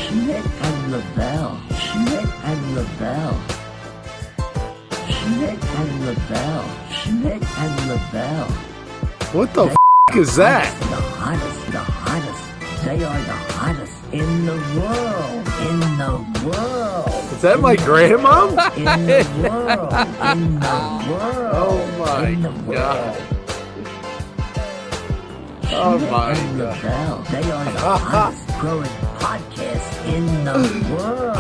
Schmidt and Lavelle. Schmidt and Lavelle. Schmidt and Lavelle. Schmidt and Lavelle. What the is that? The hottest, the hottest. They are the hottest in the world. In the world. Is that my grandma? In the world. In the world. Oh my God. Oh my God. They are the hottest growing podcast in the world.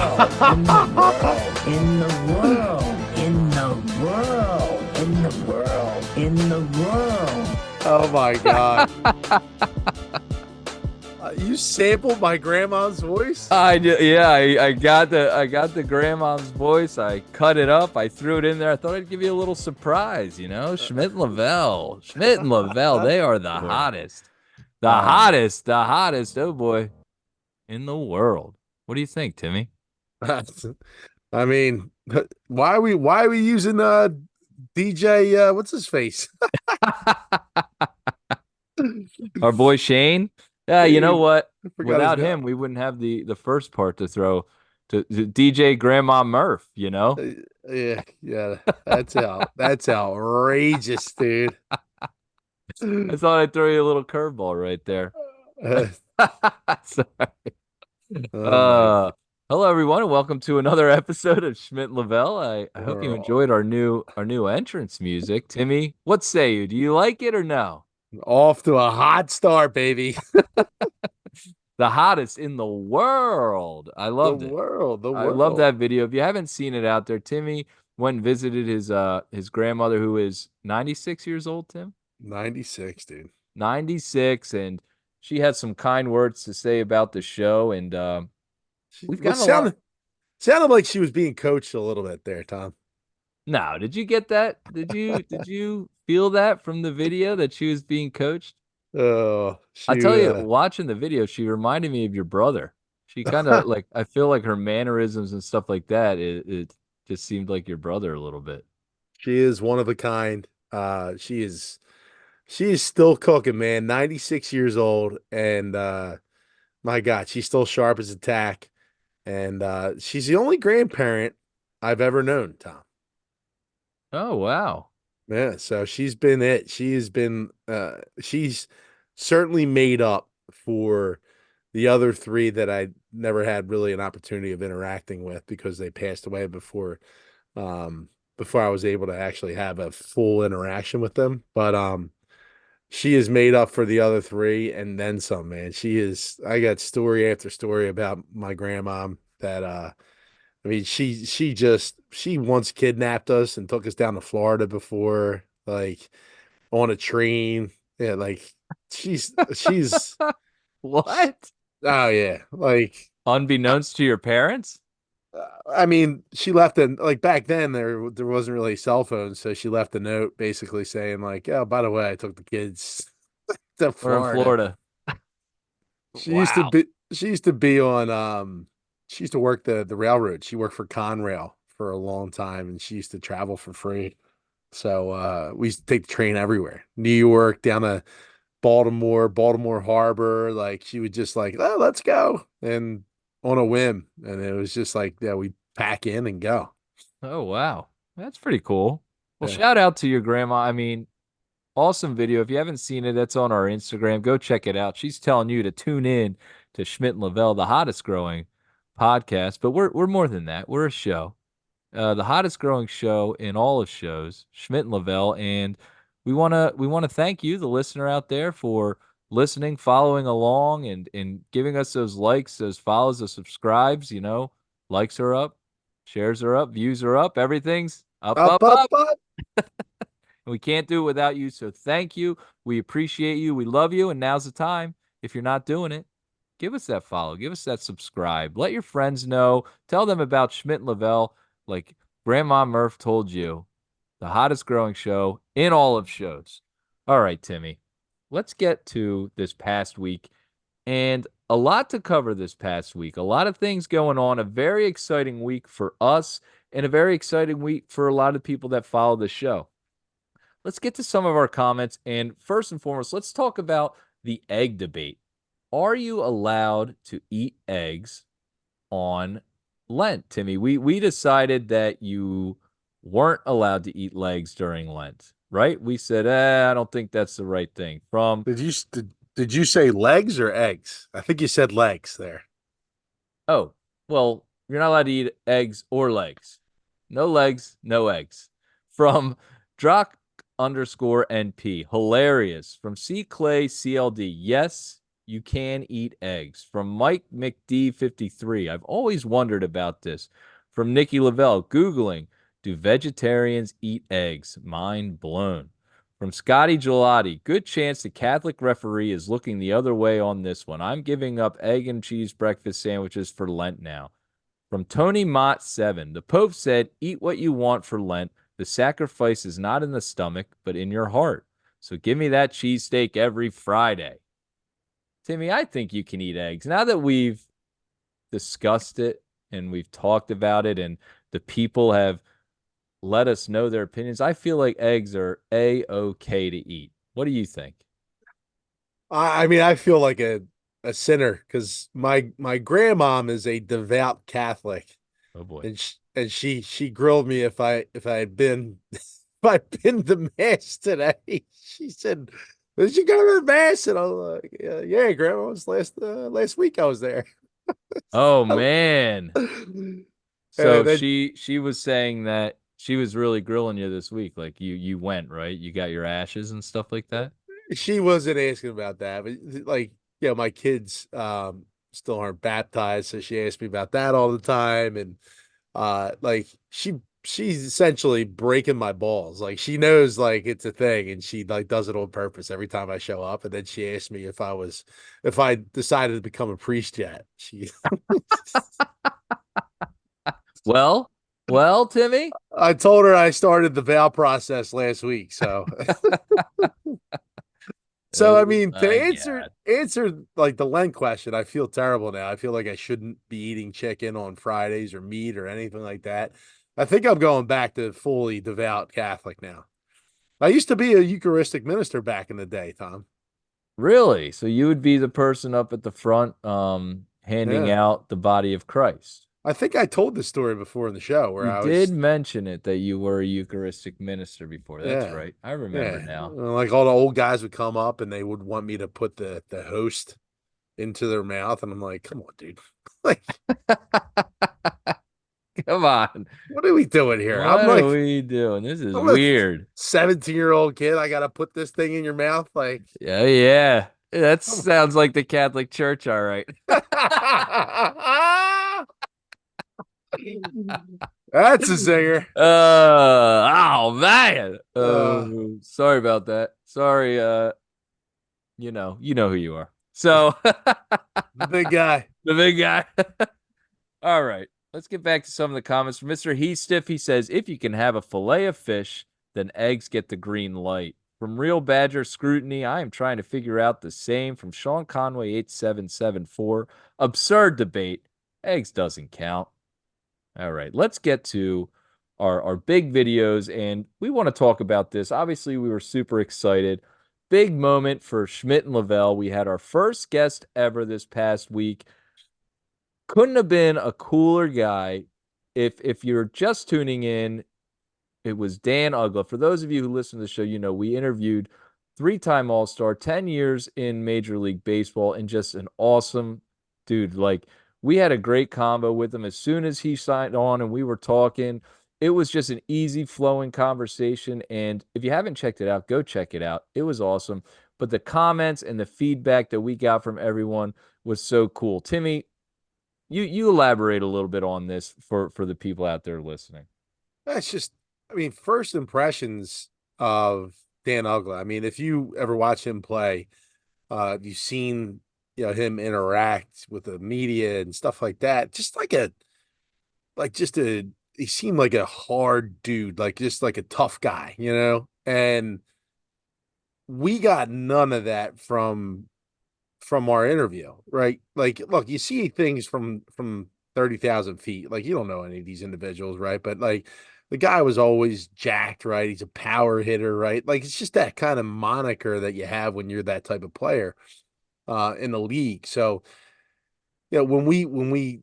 In the world. In the world. In the world. In the world. In the world. Oh my God. You sampled my grandma's voice? I got the grandma's voice. I cut it up. I threw it in there. I thought I'd give you a little surprise, Schmidt Lavelle. Schmidt and Lavelle, they are the hottest. The hottest, oh boy, in the world. What do you think, Timmy? I mean, why are we using DJ what's his face? Our boy Shane? Yeah, you know what? Without him, name. we wouldn't have the first part to throw to DJ Grandma Murph, Yeah, that's outrageous, dude. I thought I'd throw you a little curveball right there. Sorry. Hello everyone, and welcome to another episode of Schmidt Lavelle. I hope you enjoyed our new entrance music. Timmy, what say you? Do you like it or no? Off to a hot start, baby. The hottest in the world. I loved it. I love that video. If you haven't seen it out there, Timmy went and visited his grandmother, who is 96 years old, Tim? 96, dude. 96, and she had some kind words to say about the show, and we've got sounded like she was being coached a little bit there, Tom. No, did you get that? Did you feel that from the video that she was being coached? Oh, I tell you, watching the video, she reminded me of your brother. She kind of like, I feel like her mannerisms and stuff like that, it just seemed like your brother a little bit. She is one of a kind. She is still cooking, man. 96 years old, and my God, she's still sharp as a tack. And she's the only grandparent I've ever known, Tom. Oh, wow. Yeah, so she's been it. She has been she's certainly made up for the other three that I never had really an opportunity of interacting with because they passed away before I was able to actually have a full interaction with them. But she is made up for the other three and then some, man. I got story after story about my grandma that I mean, she once kidnapped us and took us down to Florida before, like on a train. Yeah, like she's What? Oh yeah, like Unbeknownst to your parents? I mean, she left like back then there wasn't really cell phones, so she left a note basically saying like, "Oh, by the way, I took the kids to We're in Florida." She used to be on she used to work the railroad. She worked for Conrail for a long time and she used to travel for free. So we used to take the train everywhere. New York, down to Baltimore Harbor. Like she would just like, oh, let's go. And on a whim. And it was just like, yeah, we pack in and go. Oh, wow. That's pretty cool. Well, Yeah. shout out to your grandma. I mean, awesome video. If you haven't seen it, that's on our Instagram. Go check it out. She's telling you to tune in to Schmidt and Lavelle, the hottest growing podcast. But we're more than that. We're a show. The hottest growing show in all of shows, Schmidt and Lavelle, and we want to thank you, the listener out there, for listening, following along, and giving us those likes, those follows, those subscribes. Likes are up, shares are up, views are up, everything's up. And we can't do it without you. So thank you. We appreciate you. We love you. And now's the time. If you're not doing it, give us that follow. Give us that subscribe. Let your friends know. Tell them about Schmidt and Lavelle. Like Grandma Murph told you, the hottest growing show in all of shows. All right, Timmy, let's get to this past week. And a lot to cover this past week. A lot of things going on. A very exciting week for us and a very exciting week for a lot of people that follow the show. Let's get to some of our comments. And first and foremost, let's talk about the egg debate. Are you allowed to eat eggs on Lent, Timmy. We decided that you weren't allowed to eat legs during Lent, right? We said, I don't think that's the right thing. From Did you say legs or eggs? I think you said legs there. Oh, well, you're not allowed to eat eggs or legs. No legs, no eggs. From Drock underscore NP. Hilarious. From C Clay CLD. Yes, you can eat eggs. From Mike McD 53. I've always wondered about this. From Nikki Lavelle. Googling. Do vegetarians eat eggs? Mind blown. From Scotty Gelati, good chance the Catholic referee is looking the other way on this one. I'm giving up egg and cheese breakfast sandwiches for Lent now. From Tony Mott 7, the Pope said, eat what you want for Lent. The sacrifice is not in the stomach, but in your heart. So give me that cheesesteak every Friday. Timmy, I think you can eat eggs. Now that we've discussed it and we've talked about it and the people have let us know their opinions, I feel like eggs are A-OK to eat. What do you think? I mean, I feel like a sinner because my grandmom is a devout Catholic, Oh boy. and she grilled me if I had been if I'd been to mass today. She said, "Did you go to the mass?" And I was like, "Yeah, Grandma, it was last week I was there." Oh man. So And then she was saying that she was really grilling you this week. Like you went, right? You got your ashes and stuff like that? she wasn't asking about that, but like, my kids still aren't baptized, so she asked me about that all the time, and like she's essentially breaking my balls. Like she knows like it's a thing, and she like does it on purpose every time I show up. And then she asked me if I decided to become a priest yet. She Well, well, Timmy. I told her I started the vow process last week, so so I Oh mean, to my God. answer like the Lent question, I feel terrible now. I feel like I shouldn't be eating chicken on Fridays or meat or anything like that. I think I'm going back to fully devout Catholic now. I used to be a Eucharistic minister back in the day, Tom. Really? So you would be the person up at the front handing Yeah. out the body of Christ. I think I told this story before in the show where You I did was, mention it that you were a Eucharistic minister before. That's yeah, right. I remember yeah. now. Like all the old guys would come up and they would want me to put the host into their mouth. And I'm like, come on, dude. Like, Come on. what are we doing here? What are we doing? This is I'm a weird. 17-year-old kid. I got to put this thing in your mouth. Like, Yeah, yeah. That sounds like the Catholic Church, all right. that's a singer. Oh man. Uh, Sorry about that. Sorry, you know who you are. So the big guy. the big guy. All right. Let's get back to some of the comments from Mr. Heastiff. He says, if you can have a fillet of fish, then eggs get the green light. From Real Badger Scrutiny, I am trying to figure out the same. From Sean Conway 8774, absurd debate. Eggs doesn't count. All right, let's get to our big videos, and we want to talk about this. Obviously, we were super excited. Big moment for Schmidt and Lavelle. We had our first guest ever this past week. Couldn't have been a cooler guy. If you're just tuning in, it was Dan Ugla. For those of you who listen to the show, you know we interviewed three-time All-Star, 10 years in Major League Baseball, and just an awesome dude. Like, we had a great combo with him as soon as he signed on and we were talking. It was just an easy flowing conversation. And if you haven't checked it out, go check it out. It was awesome. But the comments and the feedback that we got from everyone was so cool. Timmy, you elaborate a little bit on this for the people out there listening. That's just, I mean, first impressions of Dan Ugla. I mean, if you ever watch him play, you've seen, him interact with the media and stuff like that. He seemed like a hard dude, like just like a tough guy, and we got none of that from our interview, right? Like, look, you see things from 30,000 feet. Like, you don't know any of these individuals, right? But like, the guy was always jacked, right? He's a power hitter, right? Like, it's just that kind of moniker that you have when you're that type of player in the league. So, when we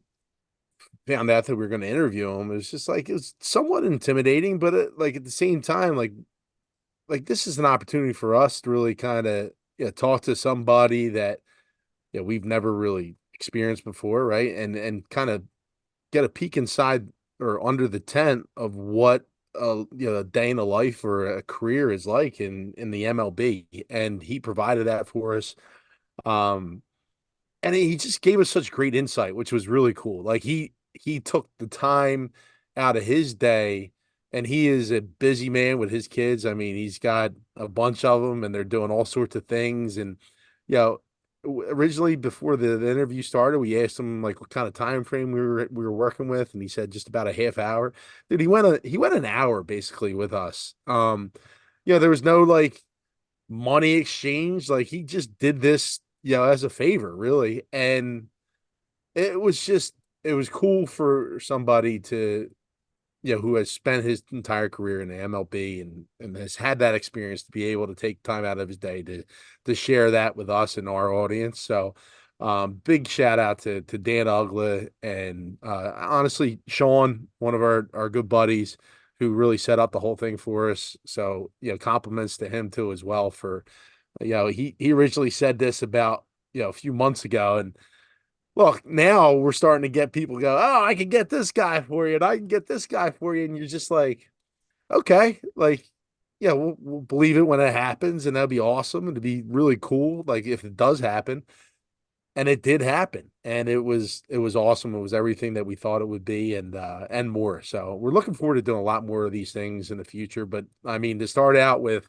found out that we were going to interview him, it was just like, it was somewhat intimidating, but like at the same time, like this is an opportunity for us to really kind of, talk to somebody that, we've never really experienced before, right? And kind of get a peek inside or under the tent of what a day in a life or a career is like in the MLB, and he provided that for us. Um, and he just gave us such great insight, which was really cool. Like he took the time out of his day, and he is a busy man with his kids. I mean, he's got a bunch of them, and they're doing all sorts of things. And you know, originally before the interview started, we asked him like what kind of time frame we were working with, and he said just about a half hour. Dude, he went an hour basically with us. There was no like money exchange. Like he just did this, as a favor, really. And it was just it was cool for somebody to, who has spent his entire career in the MLB and has had that experience to be able to take time out of his day to share that with us and our audience. So big shout out to Dan Ugla and honestly Sean, one of our good buddies who really set up the whole thing for us. So, compliments to him too as well for, he originally said this about, a few months ago, and look, now we're starting to get people go, oh, I can get this guy for you, and I can get this guy for you, and you're just like, okay, like, yeah, we'll believe it when it happens, and that'd be awesome, and it'd be really cool, like if it does happen, and it did happen, and it was awesome. It was everything that we thought it would be, and more. So we're looking forward to doing a lot more of these things in the future. But I mean, to start out with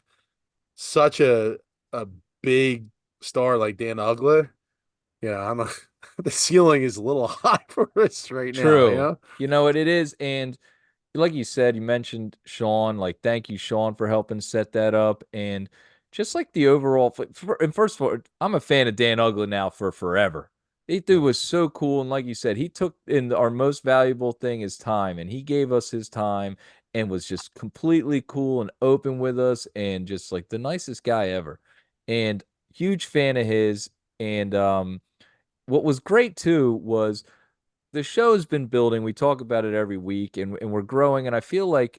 such a big star like Dan Ugla, I'm a the ceiling is a little high for us right now, True. You know what it is, and like you said, you mentioned Sean. Like, thank you, Sean, for helping set that up, and just like the overall. And first of all, I'm a fan of Dan Ugla now for forever. He dude was so cool, and like you said, he took in our most valuable thing is time, and he gave us his time, and was just completely cool and open with us, and just like the nicest guy ever. And huge fan of his. And what was great too was the show's been building. We talk about it every week, and we're growing. And I feel like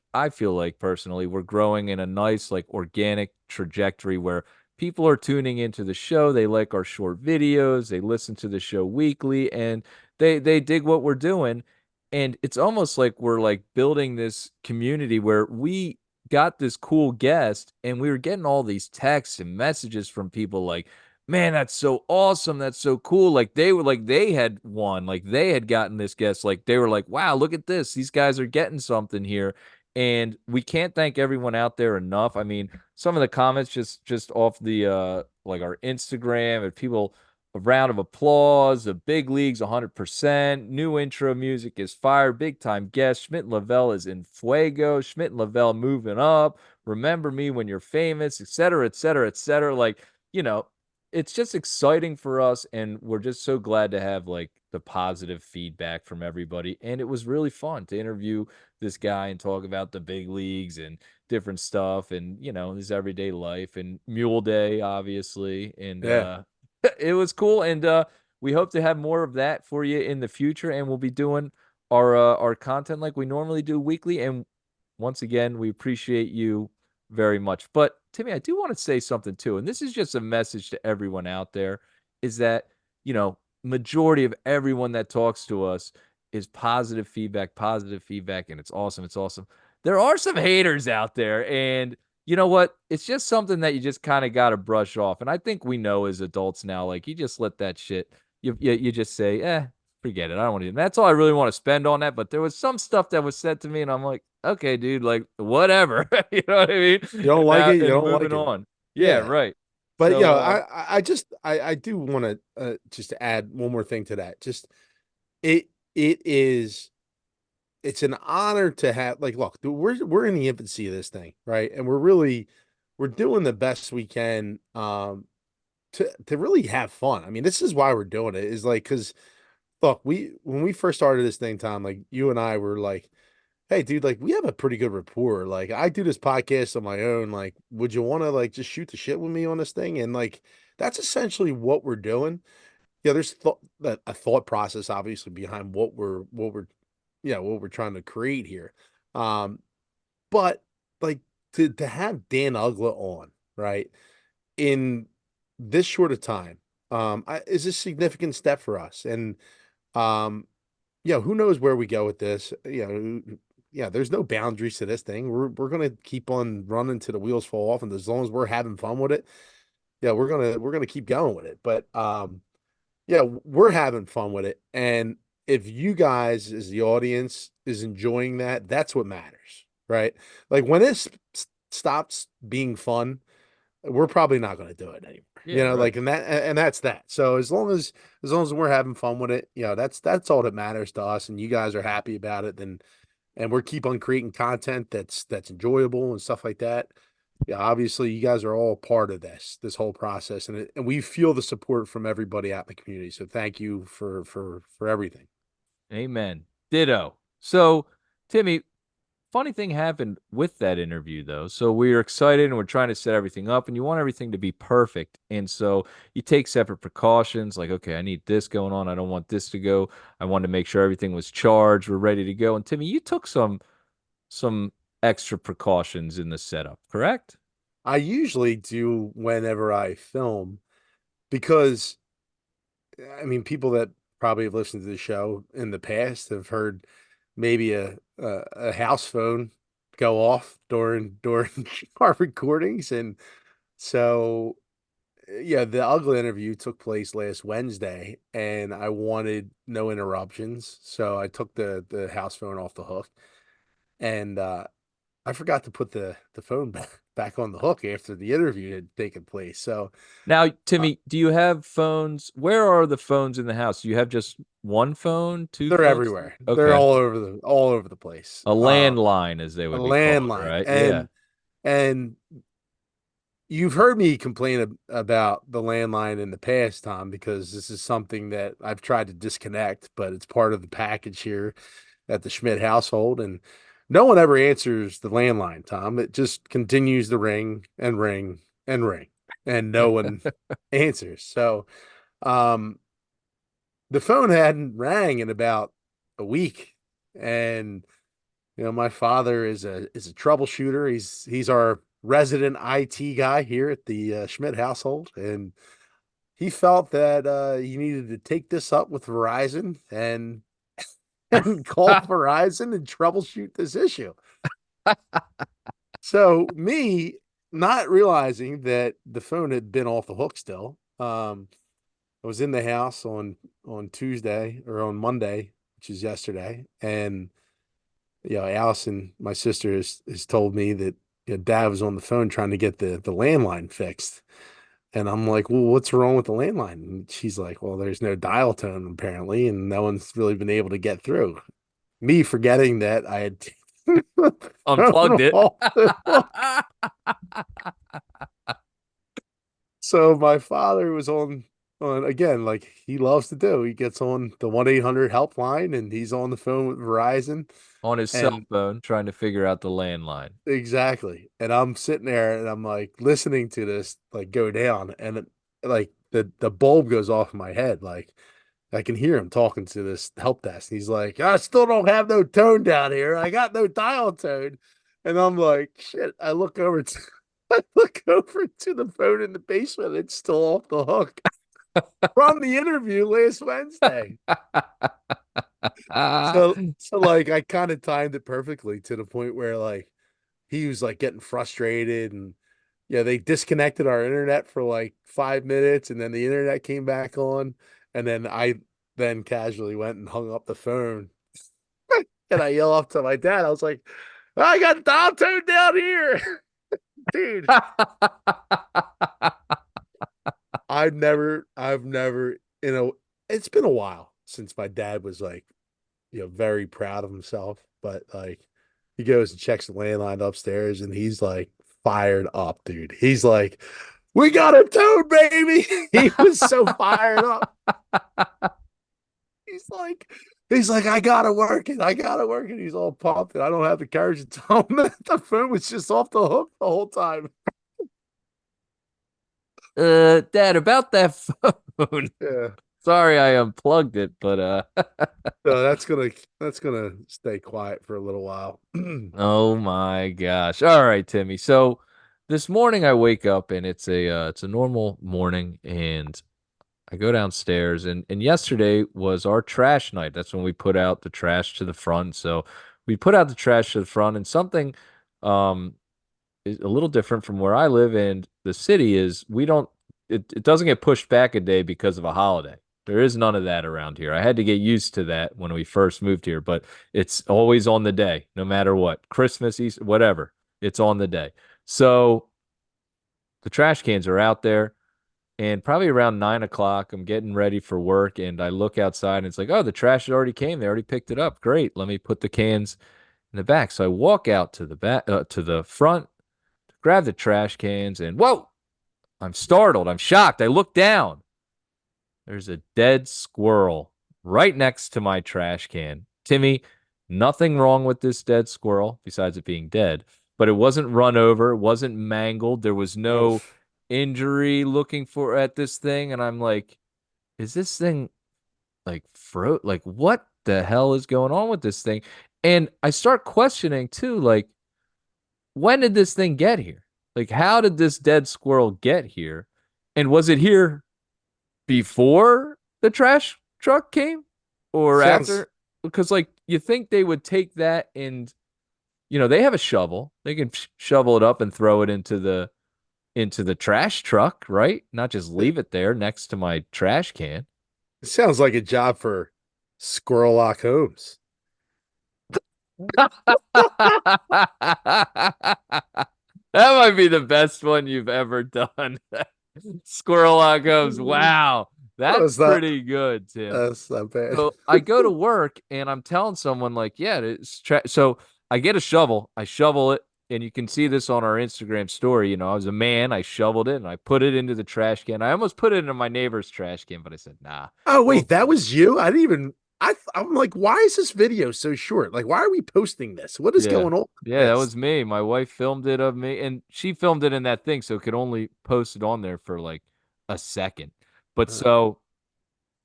personally, we're growing in a nice, like organic trajectory where people are tuning into the show. They like our short videos, they listen to the show weekly, and they dig what we're doing. And it's almost like we're like building this community where we got this cool guest, and we were getting all these texts and messages from people like, man, that's so awesome. That's so cool. Like they were like they had won, like they had gotten this guest. Like they were like, wow, look at this. These guys are getting something here. And we can't thank everyone out there enough. I mean, some of the comments just off the like our Instagram and people, a round of applause, the big leagues 100%. New intro music is fire. Big time guest. Schmidt Lavelle is in fuego. Schmidt Lavelle moving up. Remember me when you're famous, et cetera, et cetera, et cetera. Like, you know, it's just exciting for us, and we're just so glad to have like the positive feedback from everybody. And it was really fun to interview this guy and talk about the big leagues and different stuff, and his everyday life, and Mule Day obviously. And Yeah. it was cool. And we hope to have more of that for you in the future, and we'll be doing our content like we normally do weekly. And once again, we appreciate you very much. But Timmy, I do want to say something too, and this is just a message to everyone out there, is that, majority of everyone that talks to us is positive feedback, and it's awesome. It's awesome. There are some haters out there, and you know what? It's just something that you just kind of got to brush off. And I think we know as adults now, like you just let that shit, you just say, forget it. I don't want to. That's all I really want to spend on that. But there was some stuff that was said to me, and I'm like, okay, dude, like whatever. You know what I mean? You don't like it, you And don't moving like it. on. Yeah, Yeah. right. But So, I do want to just add one more thing to that. Just it it is it's an honor to have, like, look, we're in the infancy of this thing, right? And we're doing the best we can to really have fun. I mean, this is why we're doing it, is like, because look, when we first started this thing, Tom, like you and I were like, hey, dude, like we have a pretty good rapport. Like I do this podcast on my own. Like, would you want to like just shoot the shit with me on this thing? And like that's essentially what we're doing. Yeah, there's a thought process obviously behind what we're what we're trying to create here. But like to have Dan Ugla on, right, in this short of time, is a significant step for us. And um, who knows where we go with this? There's no boundaries to this thing. We're gonna keep on running till the wheels fall off, and as long as we're having fun with it, we're gonna keep going with it. But we're having fun with it, and if you guys, as the audience, is enjoying that, that's what matters, right? Like when it stops being fun, we're probably not going to do it anymore. Yeah, right. Like and that's that. So as long as we're having fun with it, that's all that matters to us. And you guys are happy about it, then and we're keep on creating content that's enjoyable and stuff like that. Yeah, obviously you guys are all part of this whole process, and we feel the support from everybody out in the community. So thank you for everything. Amen. Ditto. So, Timmy, funny thing happened with that interview, though. So we are excited and we're trying to set everything up, and you want everything to be perfect. And so you take separate precautions, like, okay, I need this going on. I don't want this to go. I wanted to make sure everything was charged. We're ready to go. And Timmy, you took some extra precautions in the setup, correct? I usually do whenever I film because I mean, people that probably have listened to the show in the past have heard maybe a house phone go off during our recordings, and so the ugly interview took place last Wednesday, and I wanted no interruptions, so I took the house phone off the hook, and I forgot to put the phone back on the hook after the interview had taken place. So Now, uh, Timmy, do you have phones? Where are the phones in the house? Do you have just one phone, two they're phones? everywhere. They're Okay. all over the place. A landline, as they A would be called, landline, right? Yeah. and you've heard me complain about the landline in the past, Tom, because this is something that I've tried to disconnect, but it's part of the package here at the Schmidt household, and no one ever answers the landline, Tom. It just continues to ring and ring and ring, and no one answers. So, um, the phone hadn't rang in about a week, and my father is a troubleshooter. He's our resident IT guy here at the Schmidt household, and he felt that he needed to take this up with Verizon and and call Verizon and troubleshoot this issue. So me not realizing that the phone had been off the hook still, I was in the house on Tuesday or on Monday, which is yesterday, and Allison, my sister, has told me that Dad was on the phone trying to get the landline fixed. And I'm like, well, what's wrong with the landline? And she's like, well, there's no dial tone apparently, and no one's really been able to get through. Me forgetting that I had Unplugged it. off the hook. So my father was on again, like he loves to do. He gets on the 1-800 helpline and he's on the phone with Verizon. On his cell And phone, trying to figure out the landline. exactly. And I'm sitting there and I'm like listening to this like go down, and like the bulb goes off in my head. Like I can hear him talking to this help desk. He's like, I still don't have no tone down here. I got no dial tone. And I'm like, shit. I look over to the phone in the basement. It's still off the hook from the interview last Wednesday. So like I kind of timed it perfectly to the point where like he was like getting frustrated, and they disconnected our internet for like 5 minutes, and then the internet came back on, and then I then casually went and hung up the phone, and I yell up to my dad. I was like, I got dial tone down here. Dude, I've never, it's been a while since my dad was like, very proud of himself, but like he goes and checks the landline upstairs and he's like fired up, dude. He's like, we got a toad, baby. He was so fired up. He's like, I gotta work it. I gotta work it. He's all pumped. And I don't have the courage to tell him that the phone was just off the hook the whole time. Dad, about that phone. Yeah. Sorry, I unplugged it, but So that's gonna stay quiet for a little while. oh my gosh. All right, Timmy. So this morning I wake up and it's a normal morning and I go downstairs and yesterday was our trash night. That's when we put out the trash to the front. So we put out the trash to the front and something um is a little different from where I live and the city is we don't it doesn't get pushed back a day because of a holiday. There is none of that around here. I had to get used to that when we first moved here, but it's always on the day, no matter what. Christmas, Easter, whatever. It's on the day. So the trash cans are out there. And probably around 9 o'clock, I'm getting ready for work, and I look outside, and it's like, oh, the trash already came. They already picked it up. Great. Let me put the cans in the back. So I walk out to the back, to the front, grab the trash cans, and whoa, I'm startled. I'm shocked. I look down. There's a dead squirrel right next to my trash can. Timmy, nothing wrong with this dead squirrel besides it being dead, but it wasn't run over. It wasn't mangled. There was no Oof. injury looking for at this thing. And I'm like, is this thing like what the hell is going on with this thing? And I start questioning too, like, when did this thing get here? Like, how did this dead squirrel get here? And was it here before the trash truck came or Sounds after? Because like you think they would take that and they have a shovel. They can shovel it up and throw it into the trash truck, right? Not just it leave it there next to my trash can. sounds like a job for Squirrel Lock Holmes. That might be the best one you've ever done. Squirrel Lock goes, wow, that's That's not pretty good, Tim. that's not bad. So I go to work and I'm telling someone like, yeah, so I get a shovel, I shovel it, and you can see this on our Instagram story. I was a man, I shoveled it and I put it into the trash can. I almost put it into my neighbor's trash can, but I said, nah, Oh wait, don't that do was you? I didn't even I'm like, why is this video so short? Like, why are we posting this? What is Yeah. going on with Yeah, that this? was me. My wife filmed it of me and she filmed it in that thing, so it could only post it on there for like a second. But Uh, so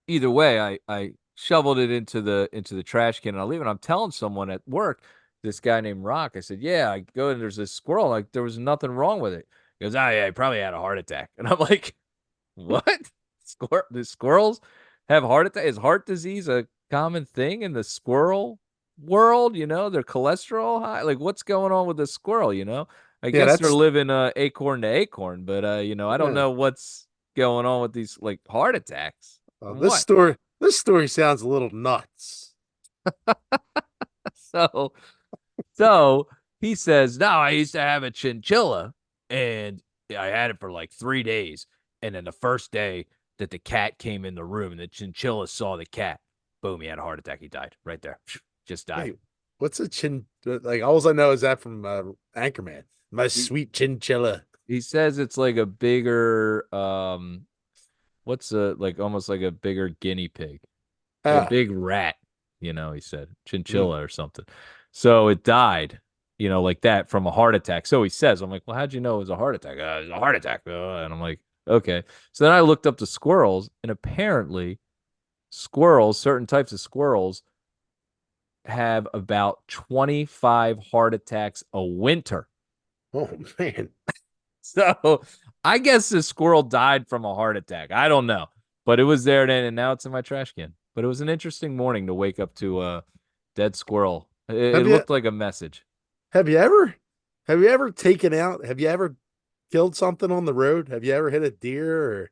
either way, I shoveled it into the trash can and I leave it. I'm telling someone at work, this guy named Rock, I said, yeah, I go and there's this squirrel. Like there was nothing wrong with it. He goes, oh yeah, he probably had a heart attack. And I'm like, what? The squirrels have heart attack? Is heart disease a common thing in the squirrel world? Their cholesterol high. Like, what's going on with the squirrel? I yeah, guess they're that's living acorn to acorn, but I don't yeah. know what's going on with these like heart attacks. Well, From what? this story sounds a little nuts. So so he says, no, I used to have a chinchilla and I had it for like 3 days. And then the first day that the cat came in the room and the chinchilla saw the cat, boom, he had a heart attack. He died right there. Just died. Wait, what's a chin like all I know is that from Anchorman. My He, sweet chinchilla. he says it's like a bigger, what's like almost like a bigger guinea pig, like a Ah, big rat, he said mm. chinchilla or something. So it died, like that from a heart attack. So he says, I'm like, well, how'd you know it was a heart attack? It was a heart attack. And I'm like, okay. So then I looked up the squirrels, and apparently squirrels, certain types of squirrels, have about 25 heart attacks a winter. Oh man. So I guess the squirrel died from a heart attack. I don't know, but it was there then, and now it's in my trash can. But it was an interesting morning to wake up to a dead squirrel. It Have you looked like a message. have you ever have you ever taken out have you ever killed something on the road? Have you ever hit a deer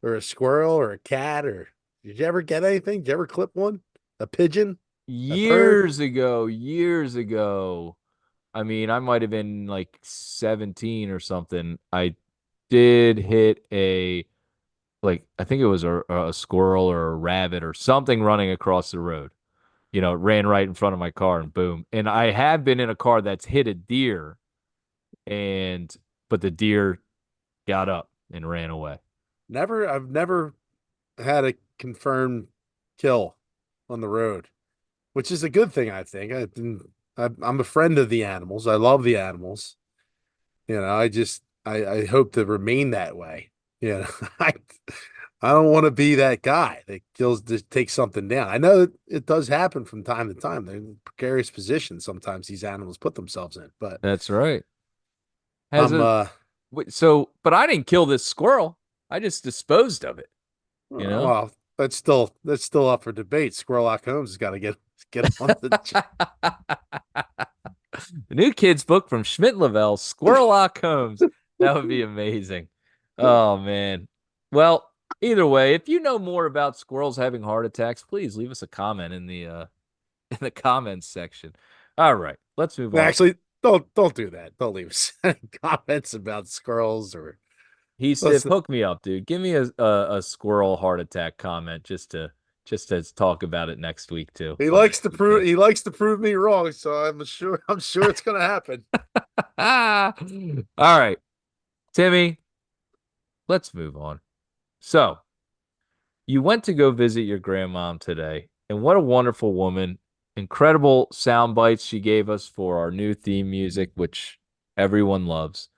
or a squirrel or a cat or did you ever get anything? Did you ever clip one? A pigeon? A bird? Years ago. I mean, I might have been like 17 or something. I did hit I think it was a squirrel or a rabbit or something running across the road. It ran right in front of my car and boom. And I have been in a car that's hit a deer but the deer got up and ran away. I've never had a confirmed kill on the road, which is a good thing, I think. I'm a friend of the animals. I love the animals. I hope to remain that way. You know, I I don't want to be that guy that kills to take something down. I know it does happen from time to time. They're in precarious positions sometimes these animals put themselves in. But That's right. Has I'm a but I didn't kill this squirrel. I just disposed of it, you know? well, that's still up for debate. Squirrel Holmes has got to get on the The new kid's book from Schmidt Lavelle, Squirrel Holmes. That would be amazing. Oh man. Well, either way, if you know more about squirrels having heart attacks, please leave us a comment in the in the comments section. All right, let's move on. Actually, don't do that. Don't leave us any comments about squirrels or He said, let's "Hook me up, dude. Give me a squirrel heart attack comment just to talk about it next week too." he likes to prove me wrong, so I'm sure it's gonna happen. All right, Timmy, let's move on. So, you went to go visit your grandmom today, and what a wonderful woman. Incredible sound bites she gave us for our new theme music, which everyone loves.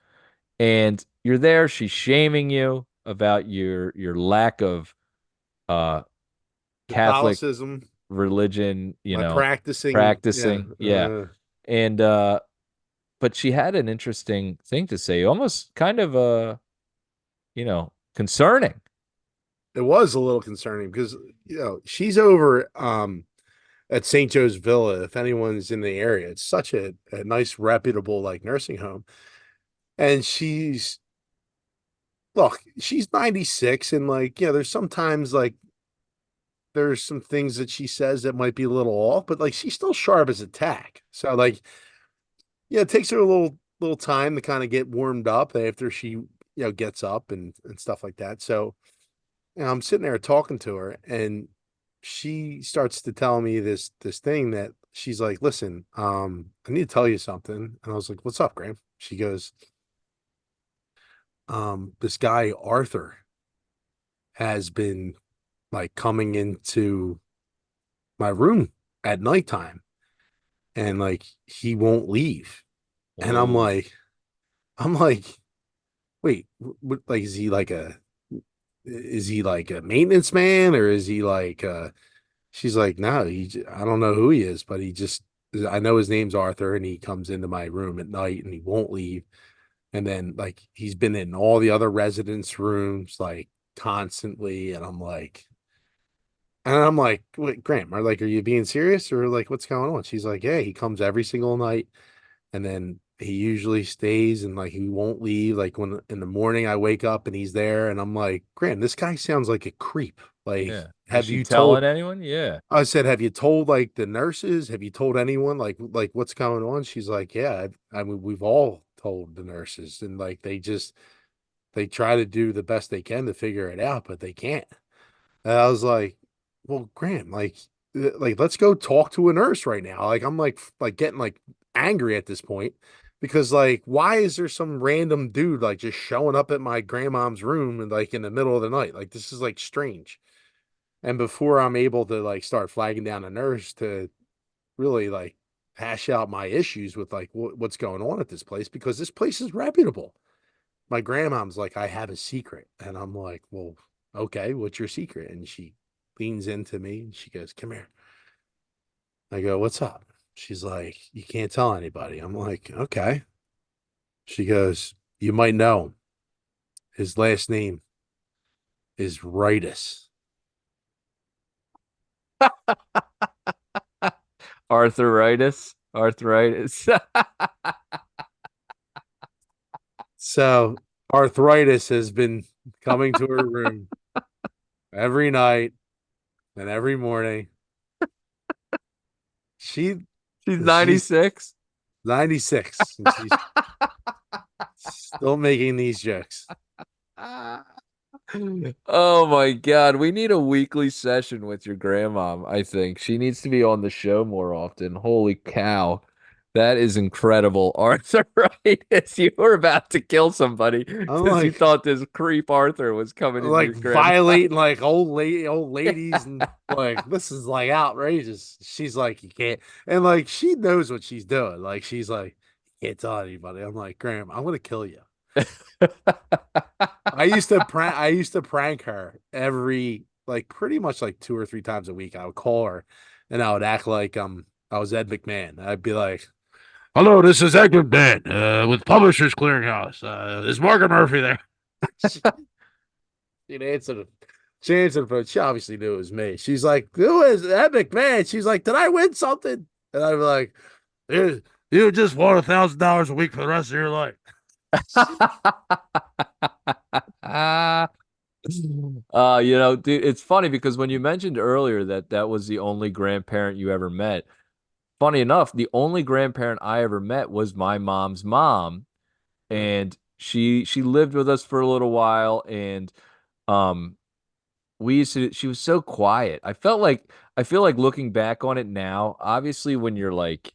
And you're there, she's shaming you about your lack of uh Catholic Catholicism, religion, my practicing, yeah. practicing. Yeah. And but she had an interesting thing to say, almost kind of concerning. It was a little concerning because she's over at St. Joe's Villa. If anyone's in the area, it's such a nice, reputable like nursing home. And she's 96, and like there's sometimes like there's some things that she says that might be a little off, but like she's still sharp as a tack. So like it takes her a little time to kind of get warmed up after she gets up and stuff like that. So I'm sitting there talking to her, and she starts to tell me this thing that she's like, listen, I need to tell you something. And I was like, what's up, Graham? She goes, this guy Arthur has been like coming into my room at nighttime, and like he won't leave. And Oh, I'm like, wait, like is he like a maintenance man, or is he like she's like, no, I don't know who he is, but I know his name's Arthur, and he comes into my room at night and he won't leave. And then like he's been in all the other residents' rooms like constantly. And I'm like, wait, Graham, are you being serious, or like what's going on? She's like, yeah, he comes every single night, and then he usually stays, and like he won't leave. Like when in the morning I wake up and he's there, and I'm like, Graham, this guy sounds like a creep. Like, yeah. Is have she you told telling anyone? Yeah. I said, have you told like the nurses? Have you told anyone like what's going on? She's like, yeah, I mean, we've all told the nurses, and like they try to do the best they can to figure it out, but they can't. And I was like, well, Graham, like let's go talk to a nurse right now. Like I'm like getting like angry at this point because like why is there some random dude like just showing up at my grandmom's room and like in the middle of the night? Like this is like strange. And before I'm able to like start flagging down a nurse to really like hash out my issues with like what's going on at this place, because this place is reputable. My grandmom's like, I have a secret. And I'm like, well, okay, what's your secret? And she leans into me and she goes, come here. I go, what's up? She's like, you can't tell anybody. I'm like, okay. She goes, you might know him. His last name is Ritus. Arthritis. Arthritis. So arthritis has been coming to her room every night and every morning. She She's she's 96. 96 and she's still making these jokes. Oh my God. We need a weekly session with your grandmom, I think. She needs to be on the show more often. Holy cow. That is incredible. Arthritis. You were about to kill somebody I'm because you like thought this creep Arthur was coming into your grandma. violating like old ladies, and like this is like outrageous. She's like, you can't, and like she knows what she's doing. Like she's like, you can't tell anybody. I'm like, Graham, I'm gonna kill you. I used to prank her every like pretty much like 2 or 3 times a week. I would call her and I would act like I was Ed McMahon. I'd be like, "Hello, this is Ed McMahon with Publishers Clearinghouse. Is Morgan Murphy there?" She'd answer the she answered the phone. She obviously knew it was me. She's like, "Who is Ed McMahon?" She's like, "Did I win something?" And I'd be like, You just won $1,000 a week for the rest of your life." Dude, it's funny because when you mentioned earlier that that was the only grandparent you ever met, funny enough, the only grandparent I ever met was my mom's mom, and she lived with us for a little while, and um she was so quiet. I feel like looking back on it now, obviously when you're like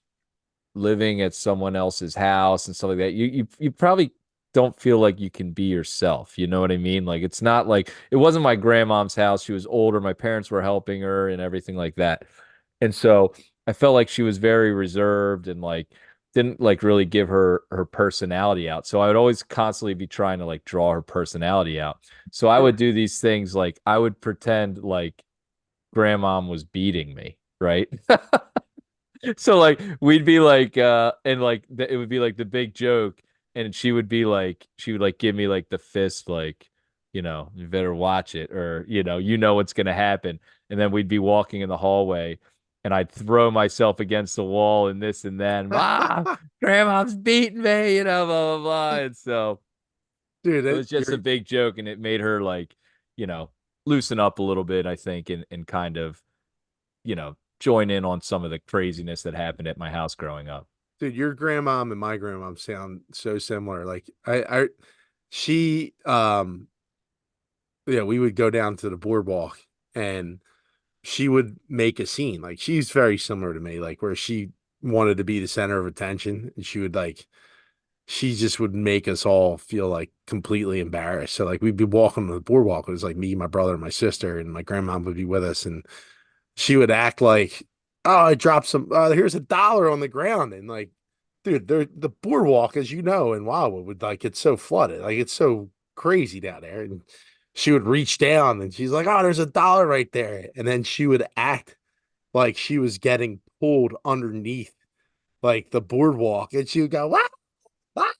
living at someone else's house and stuff like that, you probably don't feel like you can be yourself. You know what I mean? Like it's not like it wasn't my grandmom's house. She was older. My parents were helping her and everything like that. And so I felt like she was very reserved and like didn't like really give her personality out. So I would always constantly be trying to like draw her personality out. So I would do these things like I would pretend like grandmom was beating me, right? So like we'd be like and like it would be like the big joke and she would like give me like the fist like you better watch it or you know what's going to happen and then we'd be walking in the hallway and I'd throw myself against the wall and this and that and, grandma's beating me blah blah blah and so Dude, it was just a big joke and it made her like you know loosen up a little bit I think and kind of join in on some of the craziness that happened at my house growing up. your grandmom and my grandmom sound so similar. Like she, yeah, we would go down to the boardwalk and she would make a scene. Like she's very similar to me, like where she wanted to be the center of attention and she would like, she just would make us all feel like completely embarrassed. So like we'd be walking on the boardwalk. It was like me, my brother, and my sister, and my grandmom would be with us and she would act like, "Oh, I dropped some. Here's $1 on the ground," and like, dude, the boardwalk, as you know, in Wildwood, would like it's so flooded, like it's so crazy down there. And she would reach down and she's like, "Oh, there's $1 right there," and then she would act like she was getting pulled underneath like the boardwalk, and she would go, "What? What?"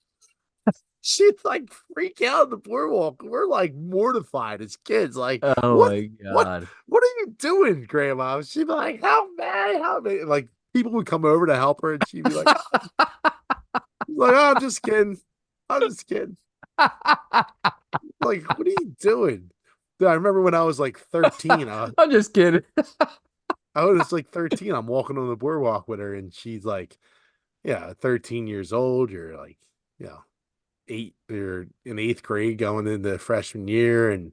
She'd like freak out on the boardwalk. We're like mortified as kids. Like, Oh what, my what, God. what are you doing, Grandma? She'd be like, help me, help me. And, like people would come over to help her, and she'd be like, oh, I'm just kidding. I'm just kidding. Like, what are you doing? Dude, I remember when I was like 13. I'm just kidding. I was like 13. I'm walking on the boardwalk with her, and she's like, yeah, 13 years old. You're like, you know, you're in eighth grade going into freshman year, and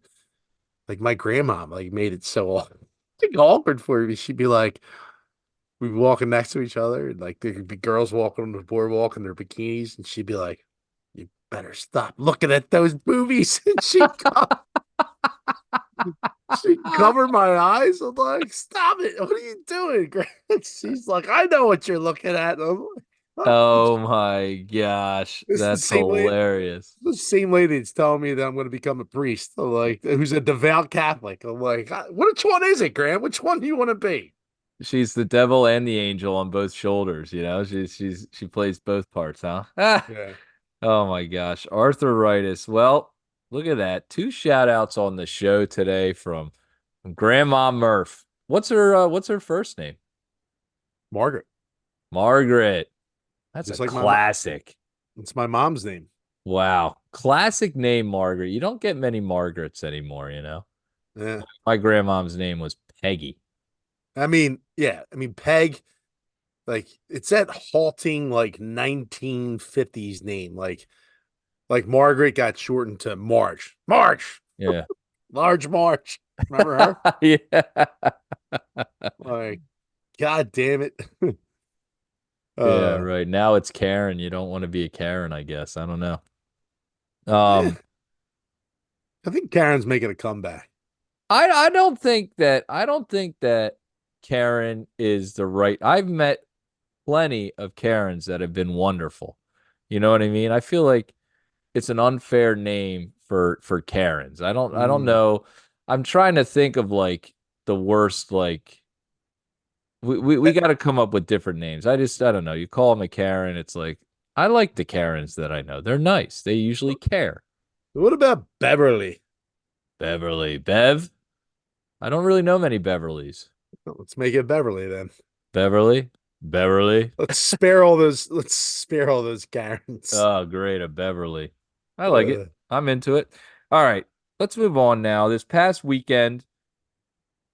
like my grandma like made it so like, awkward for me. She'd be like, we'd be walking next to each other, and like there'd be girls walking on the boardwalk in their bikinis, and she'd be like, "You better stop looking at those movies." And she'd cover my eyes. I'm like, "Stop it! What are you doing?" She's like, "I know what you're looking at." I'm like, Oh my gosh. this is the That's same lady. hilarious. The same lady that's telling me that I'm going to become a priest. I'm like, who's a devout Catholic. I'm like, which one is it, Graham? Which one do you want to be? She's the devil and the angel on both shoulders, you know? She plays both parts, huh? Yeah. Oh my gosh. Arthritis. Well, look at that. Two shout outs on the show today from Grandma Murph. What's her first name? Margaret. Margaret. That's a Just like my mom. classic. It's my mom's name. Wow. Classic name, Margaret. You don't get many Margarets anymore, you know? Yeah. My grandmom's name was Peggy. I mean, yeah. I mean, Peg, like, it's that halting, like, 1950s name. Like Margaret got shortened to Marge. Marge! Yeah. Large Marge. Remember her? Yeah. Like, God damn it. Yeah, uh, right. Now it's Karen. You don't want to be a Karen, I guess. I don't know. yeah. Um, I think Karen's making a comeback. I don't think that Karen is the right. I've met plenty of Karens that have been wonderful. You know what I mean? I feel like it's an unfair name for Karens. I don't Mm. know. I'm trying to think of like the worst like we got to come up with different names. I don't know. You call them a Karen, it's like I like the Karens that I know. They're nice. They usually care. What about Beverly? Beverly, Bev. I don't really know many Beverlys. Let's make it Beverly then. Beverly, Beverly. Let's spare all those Karens. Oh, great, a Beverly. I like it. Uh, I'm into it. All right, let's move on now. This past weekend,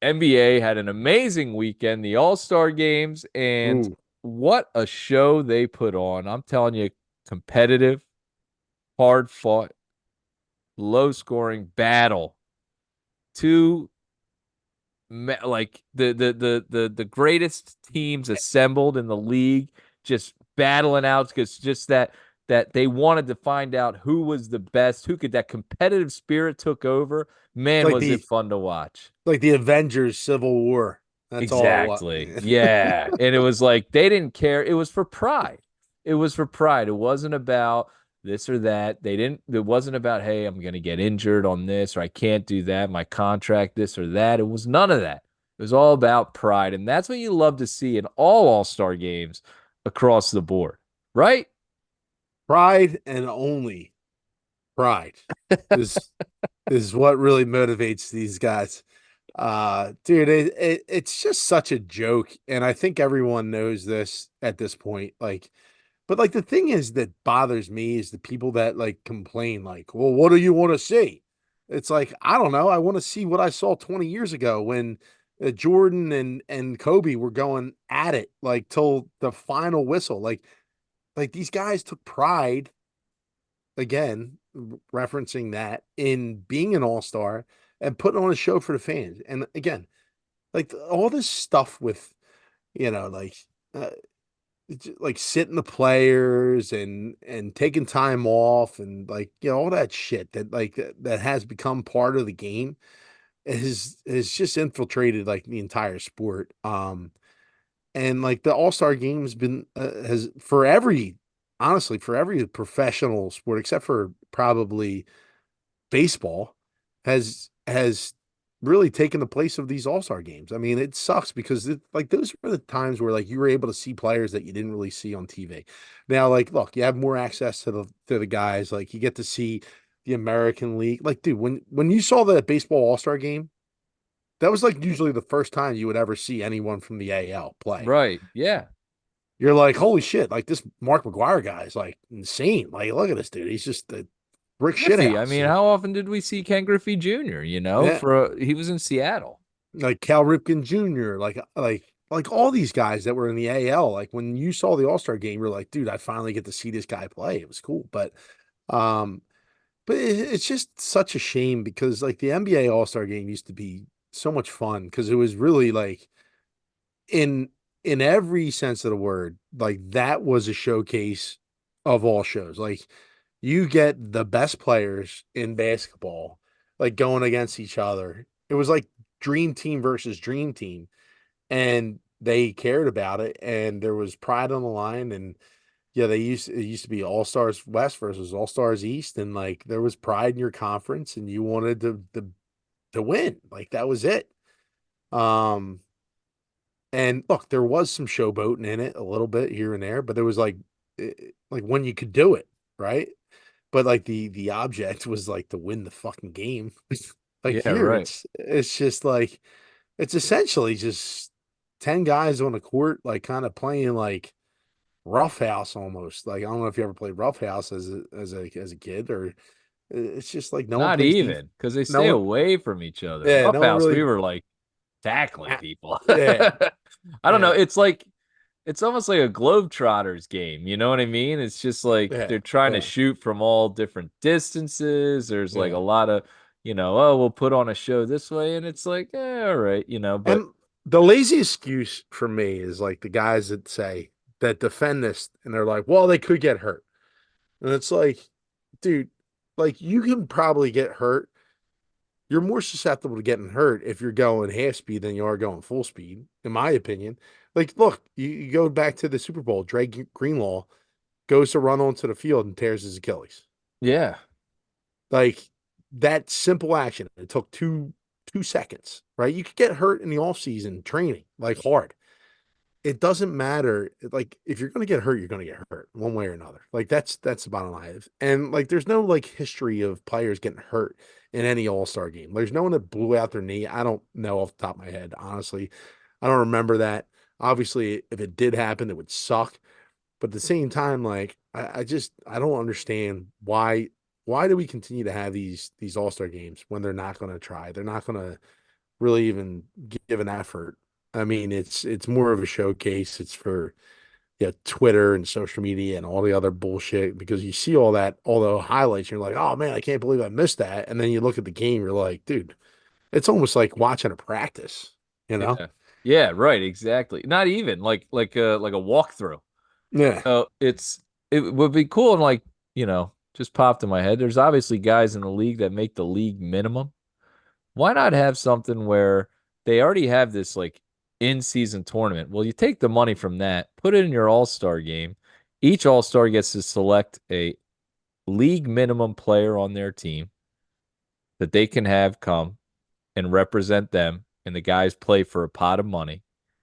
NBA had an amazing weekend, the All-Star games, and ooh. what a show they put on. I'm telling you, competitive, hard fought, low scoring battle. Two like the greatest teams assembled in the league, just battling out because just that they wanted to find out who was the best, who could that competitive spirit took over. It's Man, was it fun to watch. like the Avengers Civil War. That's all it Exactly. was. Yeah. And it was like they didn't care. It was for pride. It was for pride. It wasn't about this or that. It wasn't about, hey, I'm going to get injured on this or I can't do that, my contract, this or that. It was none of that. It was all about pride. And that's what you love to see in all-star games across the board, right? Pride and only pride is is what really motivates these guys. Dude, it's just such a joke, and I think everyone knows this at this point. Like, but like the thing is that bothers me is the people that like complain, like, well, what do you want to see? It's like, I don't know. I want to see what I saw 20 years ago when Jordan and Kobe were going at it like till the final whistle. Like these guys took pride again, referencing that in being an all-star and putting on a show for the fans. And again, like all this stuff with, you know, uh, like sitting the players and taking time off and like, you know, all that shit that like that has become part of the game has just infiltrated like the entire sport. And like the All-Star game's been has for every honestly for every professional sport except for probably baseball has really taken the place of these All-Star games. I mean, it sucks because like those were the times where like you were able to see players that you didn't really see on TV. Now, like, look, you have more access to the guys. Like, you get to see the American League. Like, dude, when you saw the baseball All-Star game, that was like usually the first time you would ever see anyone from the AL play. Right. Yeah. You're like, holy shit, like this Mark McGuire guy is like insane. Like, look at this dude. He's just a brick shit Griffey. I house. mean, how often did we see Ken Griffey Jr., Yeah. for he was in Seattle. Like Cal Ripken Jr., like all these guys that were in the AL. Like when you saw the All-Star game, you're like, dude, I finally get to see this guy play. It was cool. Um, but it's just such a shame because like the NBA All-Star game used to be so much fun because it was really like in in every sense of the word, like that was a showcase of all shows. Like you get the best players in basketball, like going against each other. It was like dream team versus dream team, and they cared about it, and there was pride on the line. And yeah, it used to be All Stars West versus All Stars East, and like there was pride in your conference, and you wanted to win. Like that was it. Um, and look, there was some showboating in it a little bit here and there, but there was like when you could do it, right? But like the object was like to win the fucking game. Like Yeah, here, right. it's just like it's essentially just 10 guys on the court, like kind of playing like roughhouse almost. Like I don't know if you ever played roughhouse as a kid, or it's just like no one Not plays deep. even because they No stay one, away from each other. yeah, no one Roughhouse, we really, were like tackling people. yeah, I don't know. yeah, It's almost like a Globetrotters game. You know what I mean? It's just like yeah, they're trying to yeah, shoot from all different distances. There's like a yeah. lot of, oh, we'll put on a show this way, and it's like, all right, but And the lazy excuse for me is like the guys that say that defend this and they're like, well, they could get hurt. And it's like, dude, like you can probably get hurt. You're more susceptible to getting hurt if you're going half speed than you are going full speed, in my opinion. Like, look, you go back to the Super Bowl, Greenlaw goes to run onto the field and tears his Achilles. Yeah. Like that simple action, it took two seconds, right? You could get hurt in the off season training, like hard. It doesn't matter. Like if you're gonna get hurt, you're gonna get hurt one way or another. Like that's the bottom line. And like there's no like history of players getting hurt in any all-star game. There's no one that blew out their knee. I don't know off the top of my head, honestly. I don't remember that. Obviously, if it did happen, it would suck. But at the same time, like I don't understand why do we continue to have these all-star games when they're not gonna try? They're not gonna really even give an effort. I mean, it's more of a showcase. It's for yeah, Twitter and social media and all the other bullshit because you see all that, all the highlights, and you're like, oh man, I can't believe I missed that. And then you look at the game, you're like, dude, it's almost like watching a practice, you know? Yeah. Yeah, right, exactly. Not even like a walkthrough. Yeah. It would be cool and like, just popped in my head. There's obviously guys in the league that make the league minimum. Why not have something where they already have this like in-season tournament? Well, you take the money from that, put it in your All-Star game. Each All-Star gets to select a league minimum player on their team that they can have come and represent them, and the guys play for a pot of money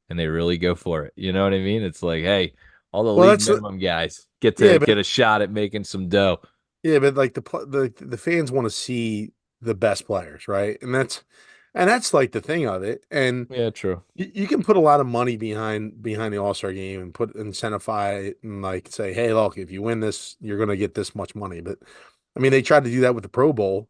and they really go for it. You know what I mean? It's like, hey, all the Well, league that's minimum guys get yeah, to but get a shot at making some dough. yeah, but like the fans want to see the best players, right? And that's like the thing of it. And Yeah, true. you can put a lot of money behind the All-Star game and put incentivize it and like say, hey, look, if you win this, you're gonna get this much money. But I mean, they tried to do that with the Pro Bowl.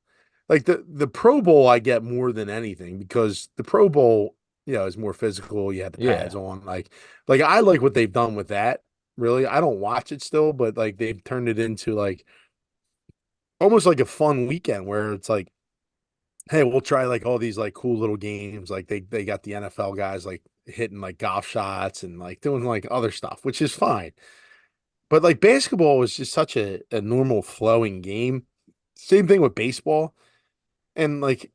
Like the Pro Bowl, I get more than anything because the Pro Bowl, is more physical. You have the pads Yeah. on. Like I like what they've done with that. Really, I don't watch it still, but like they've turned it into like almost like a fun weekend where it's like, hey, we'll try like all these like cool little games. Like they got the NFL guys like hitting like golf shots and like doing like other stuff, which is fine. But like basketball is just such a normal flowing game. Same thing with baseball. And like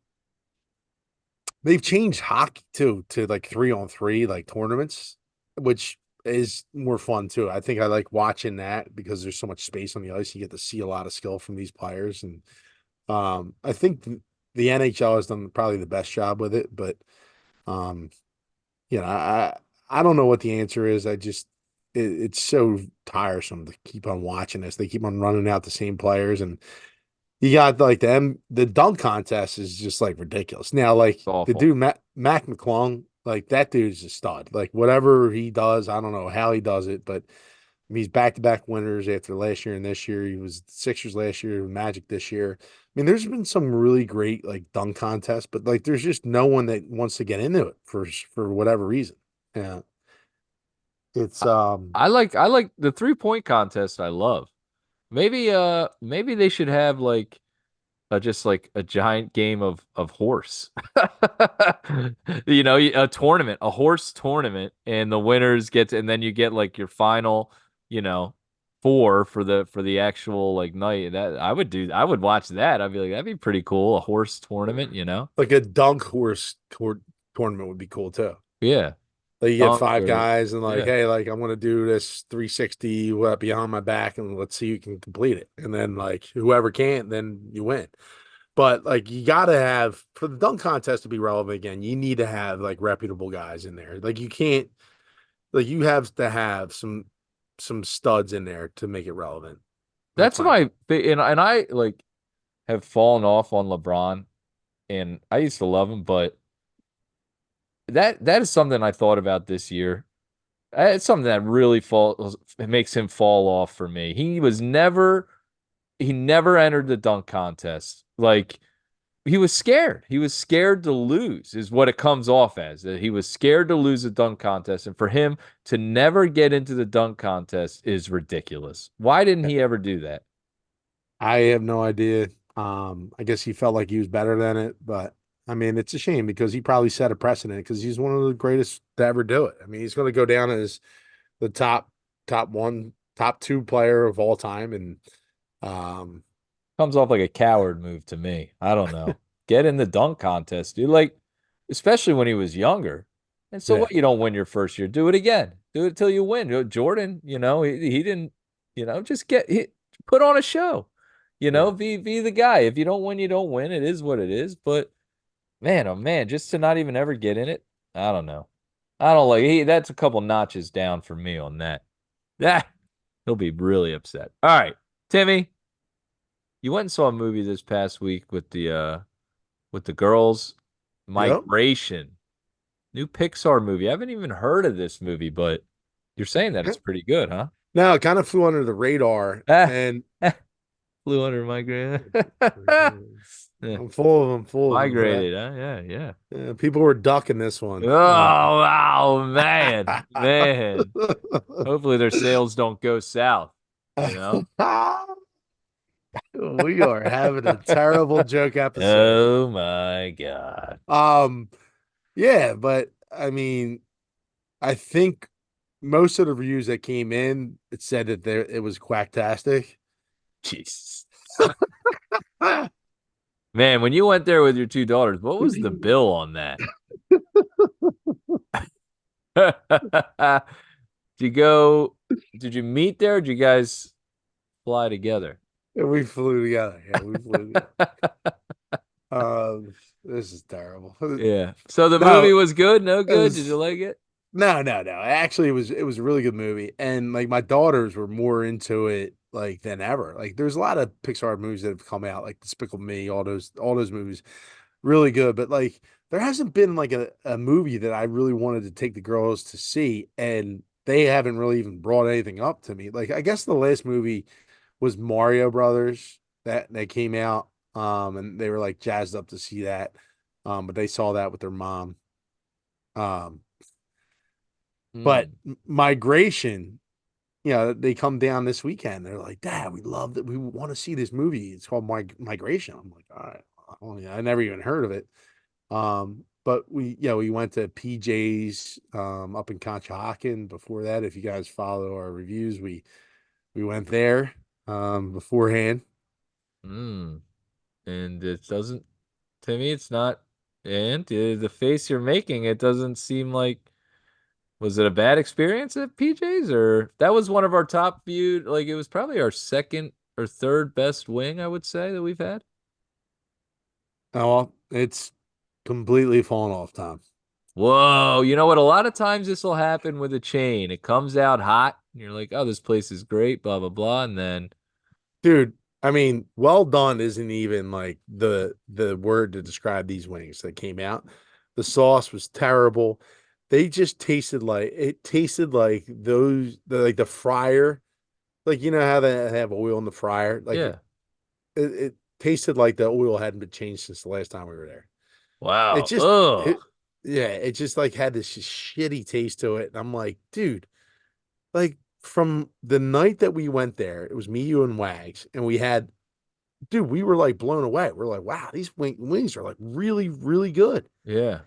they've changed hockey too to like 3-on-3 like tournaments, which is more fun too. I think I like watching that because there's so much space on the ice. You get to see a lot of skill from these players. And I think the NHL has done probably the best job with it, but um, I don't know what the answer is. It's so tiresome to keep on watching this. They keep on running out the same players, and you got like the dunk contest is just like ridiculous. Now, like It's the awful. dude Mac McClung, like that dude's a stud. Like whatever he does, I don't know how he does it, but he's back-to-back winners after last year and this year. He was Sixers last year, Magic this year. I mean, there's been some really great like dunk contests, but like there's just no one that wants to get into it for whatever reason. Yeah. It's I like the 3-point contest. I love. Maybe they should have like just like a giant game of horse. A tournament, a horse tournament, and the winners and then you get like your final, you know, four for the actual like night. That I would watch that. I'd be like, that'd be pretty cool. A horse tournament. like a dunk horse tournament would be cool too. Yeah. Like you get Dunk five or guys and like, yeah. hey, like I'm gonna do this 360 behind my back and let's see who can complete it. And then like whoever can't, then you win. But like you gotta have for the dunk contest to be relevant again, you need to have like reputable guys in there. Like you can't like you have to have some studs in there to make it relevant. That's That's my opinion. and I like have fallen off on LeBron, and I used to love him, but that is something I thought about this year. It's something that really falls it makes him fall off for me. He never entered the dunk contest. Like he was scared. He was scared to lose, is what it comes off as. That he was scared to lose a dunk contest. And for him to never get into the dunk contest is ridiculous. Why didn't he ever do that? I have no idea. I guess he felt like he was better than it, but I mean, it's a shame because he probably set a precedent because he's one of the greatest to ever do it. I mean, he's going to go down as the top one, top two player of all time, and um, Comes off like a coward move to me. I don't know. Get in the dunk contest, dude. Like, especially when he was younger. And so yeah, what? You don't win your first year. Do it again. Do it till you win. Jordan, he didn't, just put on a show. You Yeah. know, be the guy. If you don't win, you don't win. It is what it is. But man, oh man, just to not even ever get in it, I don't know. I don't like that's a couple notches down for me on that. Yeah, he'll be really upset. All right, Timmy, you went and saw a movie this past week with the girls, Yep. Migration, new Pixar movie. I haven't even heard of this movie, but you're saying that it's pretty good, huh? No, it kind of flew under the radar, Ah, and flew under migration. Yeah, I'm full of them, full of them. migrated, huh? Yeah, yeah. People were ducking this one. Oh, wow, man, man. Hopefully their sales don't go south, you know? We are having a terrible joke episode. Oh my God. Um, yeah, but I mean, I think most of the reviews that came in, it said that it was quacktastic. Jesus. Man, when you went there with your two daughters, what was the bill on that? Did you meet there? Or did you guys fly together? We flew together. Yeah, we flew together. This is terrible. Yeah. So the movie No, was good? No it good? Did you was like it? no. Actually, it was a really good movie, and like my daughters were more into it like than ever. Like there's a lot of Pixar movies that have come out, like Despicable Me, all those movies, really good. But like there hasn't been like a movie that I really wanted to take the girls to see, and they haven't really even brought anything up to me. Like I guess the last movie was Mario Brothers that came out, and they were like jazzed up to see that, but they saw that with their mom. Um, but Hmm. Migration, they come down this weekend. They're like, Dad, we love that. We want to see this movie. It's called Migration. I'm like, all right. Well, yeah, I never even heard of it. But we went to PJ's up in Conshohocken before that. If you guys follow our reviews, we went there beforehand. Hmm. And it doesn't, to me, it's not, and the face you're making, it doesn't seem like, was it a bad experience at PJ's or that was one of our top viewed, like it was probably our second or third best wing, I would say, that we've had. Oh, well, it's completely fallen off, Tom. Whoa, you know what? A lot of times this will happen with a chain. It comes out hot, and you're like, oh, this place is great, blah, blah, blah. And then, Dude, I mean, well done isn't even like the word to describe these wings that came out. The sauce was terrible. They just tasted like like the fryer. Like you know how they have oil in the fryer? Like yeah. it tasted like the oil hadn't been changed since the last time we were there. It Wow. just Ugh. it yeah, it just like had this shitty taste to it. And I'm like, dude, like from the night that we went there, it was me, you, and Wags, and we were like blown away. We're like, wow, these wings are like really, really good. Yeah.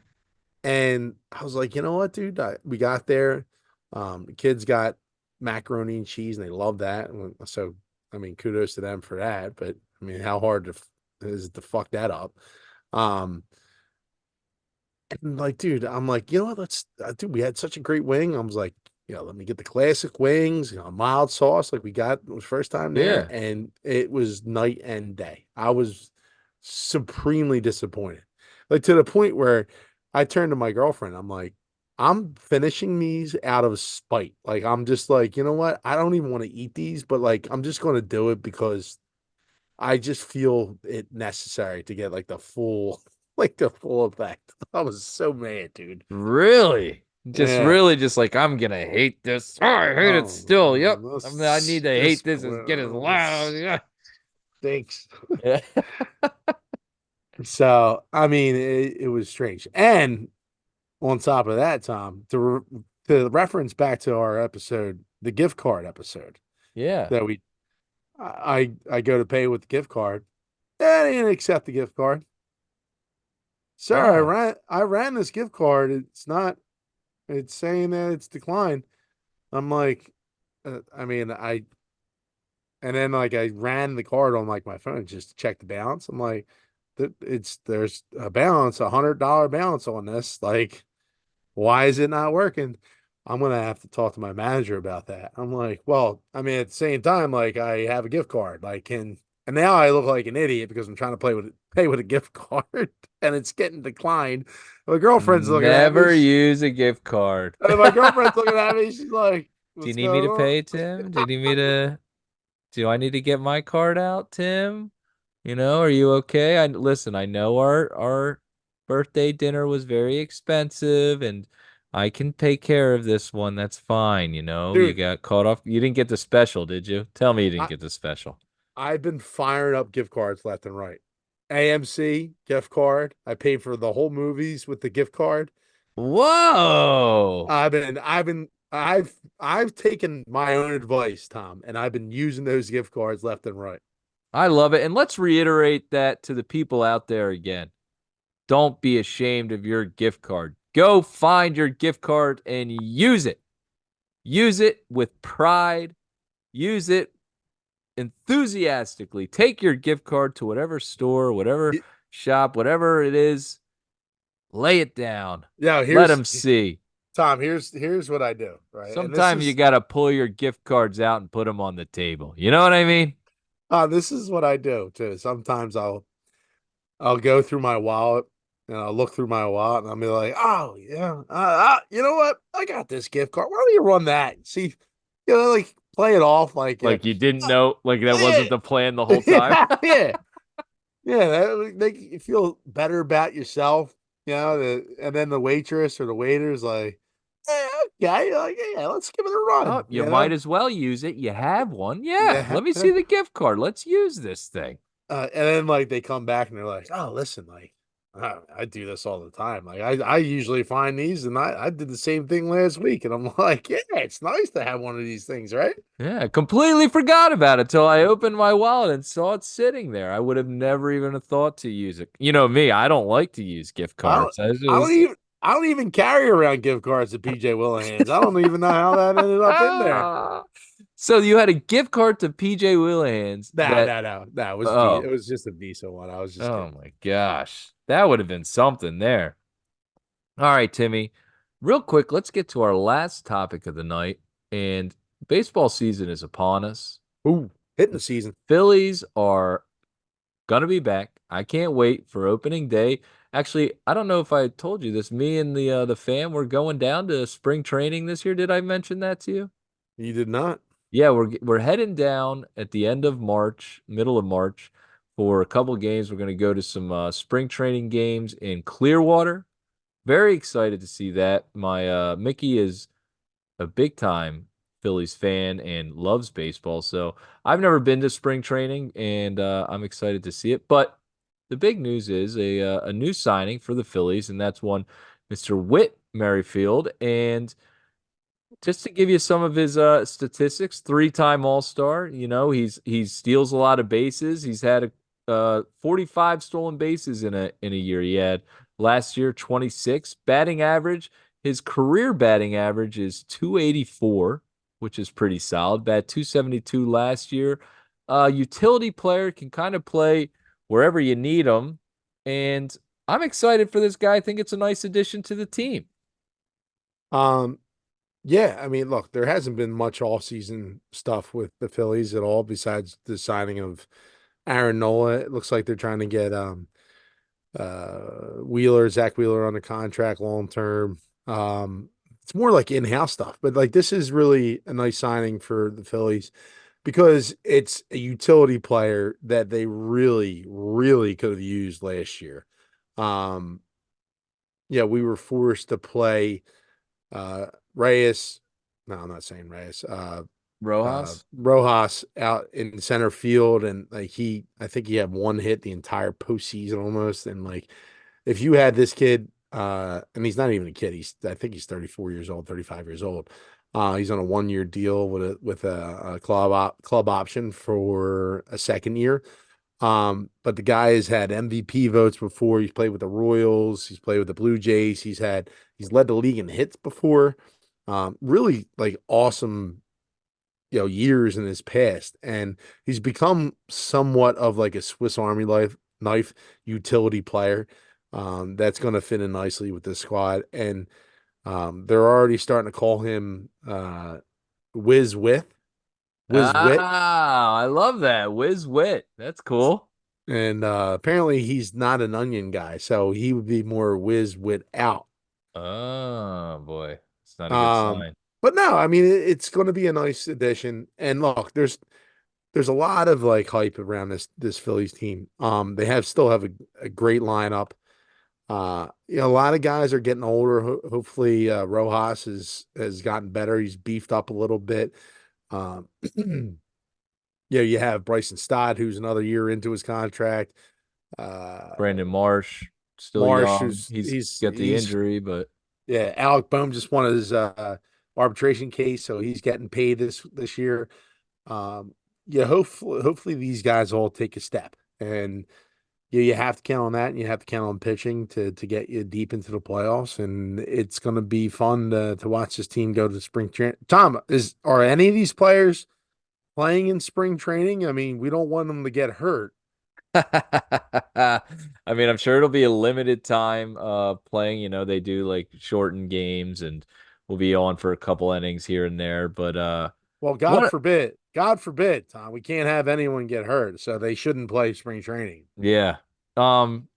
And I was like, you know what, dude? We got there. The kids got macaroni and cheese, and they love that. So, I mean, kudos to them for that. But I mean, how hard is it to fuck that up? Um, And like, dude, I'm like, you know what? Dude, we had such a great wing. I was like, let me get the classic wings, mild sauce like we got the first time there. Yeah. And it was night and day. I was supremely disappointed. Like to the point where I turned to my girlfriend. I'm like, I'm finishing these out of spite. Like, I'm just like, you know what? I don't even want to eat these, but like, I'm just going to do it because I just feel it necessary to get like the full, like the full effect. I was so mad, dude. Really? Just Yeah. really just like I'm gonna hate this. Oh, I hate it still. Yep. I need to hate this and get as loud. This Yeah. stinks. Yeah. So, I mean, it was strange. And on top of that, Tom, to reference back to our episode, the gift card episode Yeah. that I go to pay with the gift card. They didn't accept the gift card. Sir, Ah. I ran this gift card. It's saying that it's declined. I'm like, I mean, and then like I ran the card on like my phone just to check the balance. I'm like, there's a balance, $100 balance on this. Like, why is it not working? I'm gonna have to talk to my manager about that. I'm like, well, I mean, at the same time, like I have a gift card. Like, can And now I look like an idiot because I'm trying to pay with a gift card and it's getting declined. My girlfriend's looking at me. Never use a gift card. And my girlfriend's looking at me. She's like, Do you "What's need me going to on?" pay, Tim? Do you need me to? Do I need to get my card out, Tim? Are you okay? Listen, I know our birthday dinner was very expensive and I can take care of this one. That's fine, You Dude, got caught off. You didn't get the special, did you? Tell me you didn't I, get the special. I've been firing up gift cards left and right. AMC gift card. I paid for the whole movies with the gift card. Whoa. I've taken my own advice, Tom, and I've been using those gift cards left and right. I love it. And let's reiterate that to the people out there again. Don't be ashamed of your gift card. Go find your gift card and use it. Use it with pride. Use it enthusiastically. Take your gift card to whatever store, whatever shop, whatever it is. Lay it down. Yeah, Let them see. Tom, here's what I do, right? And Sometimes you got to pull your gift cards out and put them on the table. You know what I mean? this is what I do too. Sometimes I'll go through my wallet and I'll look through my wallet and I'll be like, oh yeah, you know what? I got this gift card. Why don't you run that? See, like play it off like, Like you didn't know, like that yeah, wasn't the plan the whole time. yeah, yeah. That make you feel better about yourself, and then the waitress or the waiter's like, okay, like, yeah, let's give it a run. Oh, you might as well use it. You have one. Yeah. Yeah. Let me see the gift card. Let's use this thing. And then like they come back and they're like, oh, listen, like I do this all the time. Like I usually find these, and I did the same thing last week, and I'm like, yeah, it's nice to have one of these things, right? Yeah, completely forgot about it till I opened my wallet and saw it sitting there. I would have never even have thought to use it. You know me, I don't like to use gift I don't, cards. I don't even. I don't even carry around gift cards at PJ Willihan's. I don't even know how that ended up in there. So you had a gift card to PJ Willihan's No. It was just a Visa one. I was just oh kidding. my gosh. That would have been something there. All right, Timmy. Real quick, let's get to our last topic of the night. And baseball season is upon us. Ooh, hitting the season. Phillies are gonna be back. I can't wait for opening day. Actually, I don't know if I told you this. Me and the fam, we're going down to spring training this year. Did I mention that to you? You did not. Yeah, we're heading down at the end of March, middle of March, for a couple games. We're going to go to some spring training games in Clearwater. Very excited to see that. My Mickey is a big time Phillies fan and loves baseball. So I've never been to spring training, and I'm excited to see it. But the big news is a new signing for the Phillies, and that's one Mr. Whit Merrifield. And just to give you some of his statistics, three-time All-Star. He steals a lot of bases. He's had 45 stolen bases in a year. He had last year 26. Batting average, his career batting average is 284, which is pretty solid. Bat 272 last year. Utility player, can kind of play wherever you need him. And I'm excited for this guy. I think it's a nice addition to the team. Yeah, I mean, look, there hasn't been much off-season stuff with the Phillies at all besides the signing of Aaron Nola. It looks like they're trying to get Zach Wheeler on the contract long term. It's more like in-house stuff, but like this is really a nice signing for the Phillies because it's a utility player that they really, really could have used last year. Yeah, we were forced to play Reyes. No, I'm not saying Reyes. Rojas out in center field, and like I think he had one hit the entire postseason almost. And like, if you had this kid, and he's not even a kid, I think he's 34 years old, 35 years old. He's on a 1-year deal with a club option for a second year. But the guy has had MVP votes before. He's played with the Royals. He's played with the Blue Jays. He's led the league in hits before. Really like awesome, years in his past. And he's become somewhat of like a Swiss Army knife utility player. That's going to fit in nicely with this squad. And they're already starting to call him With. Wiz Wit, I love that. Whit. That's cool. and apparently he's not an onion guy, so he would be more Wiz Wit out. Oh boy. It's not a good Um, sign. but no, I mean it's going to be a nice addition. And look, there's a lot of like hype around this Phillies team. They still have a great lineup. A lot of guys are getting older. Hopefully, Rojas has gotten better. He's beefed up a little bit. Um, you have Bryson Stott, who's another year into his contract. Uh, Brandon Marsh, still Marsh, young. who's He's got the injury, but yeah, Alec Boehm just won his arbitration case, so he's getting paid this year. Um, hopefully these guys all take a step, and you have to count on that, and you have to count on pitching to get you deep into the playoffs, and it's going to be fun to watch this team go to spring training. Tom, are any of these players playing in spring training? I mean, we don't want them to get hurt. I mean, I'm sure it'll be a limited time playing, they do like shortened games and we'll be on for a couple innings here and there, but Well, what God forbid, Tom, we can't have anyone get hurt, so they shouldn't play spring training. yeah. Um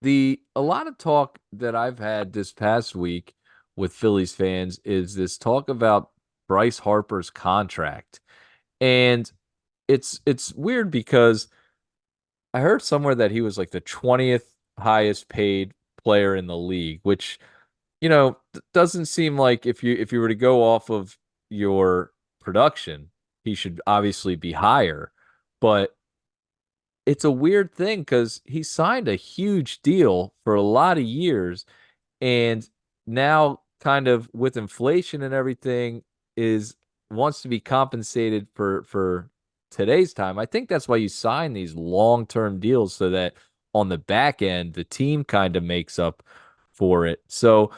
a lot of talk that I've had this past week with Phillies fans is this talk about Bryce Harper's contract. And it's weird because I heard somewhere that he was like the 20th highest paid player in the league, which doesn't seem like if you were to go off of your production, he should obviously be higher. But it's a weird thing because he signed a huge deal for a lot of years, and now kind of with inflation and everything is wants to be compensated for today's time. I think that's why you sign these long-term deals so that on the back end the team kind of makes up for it. So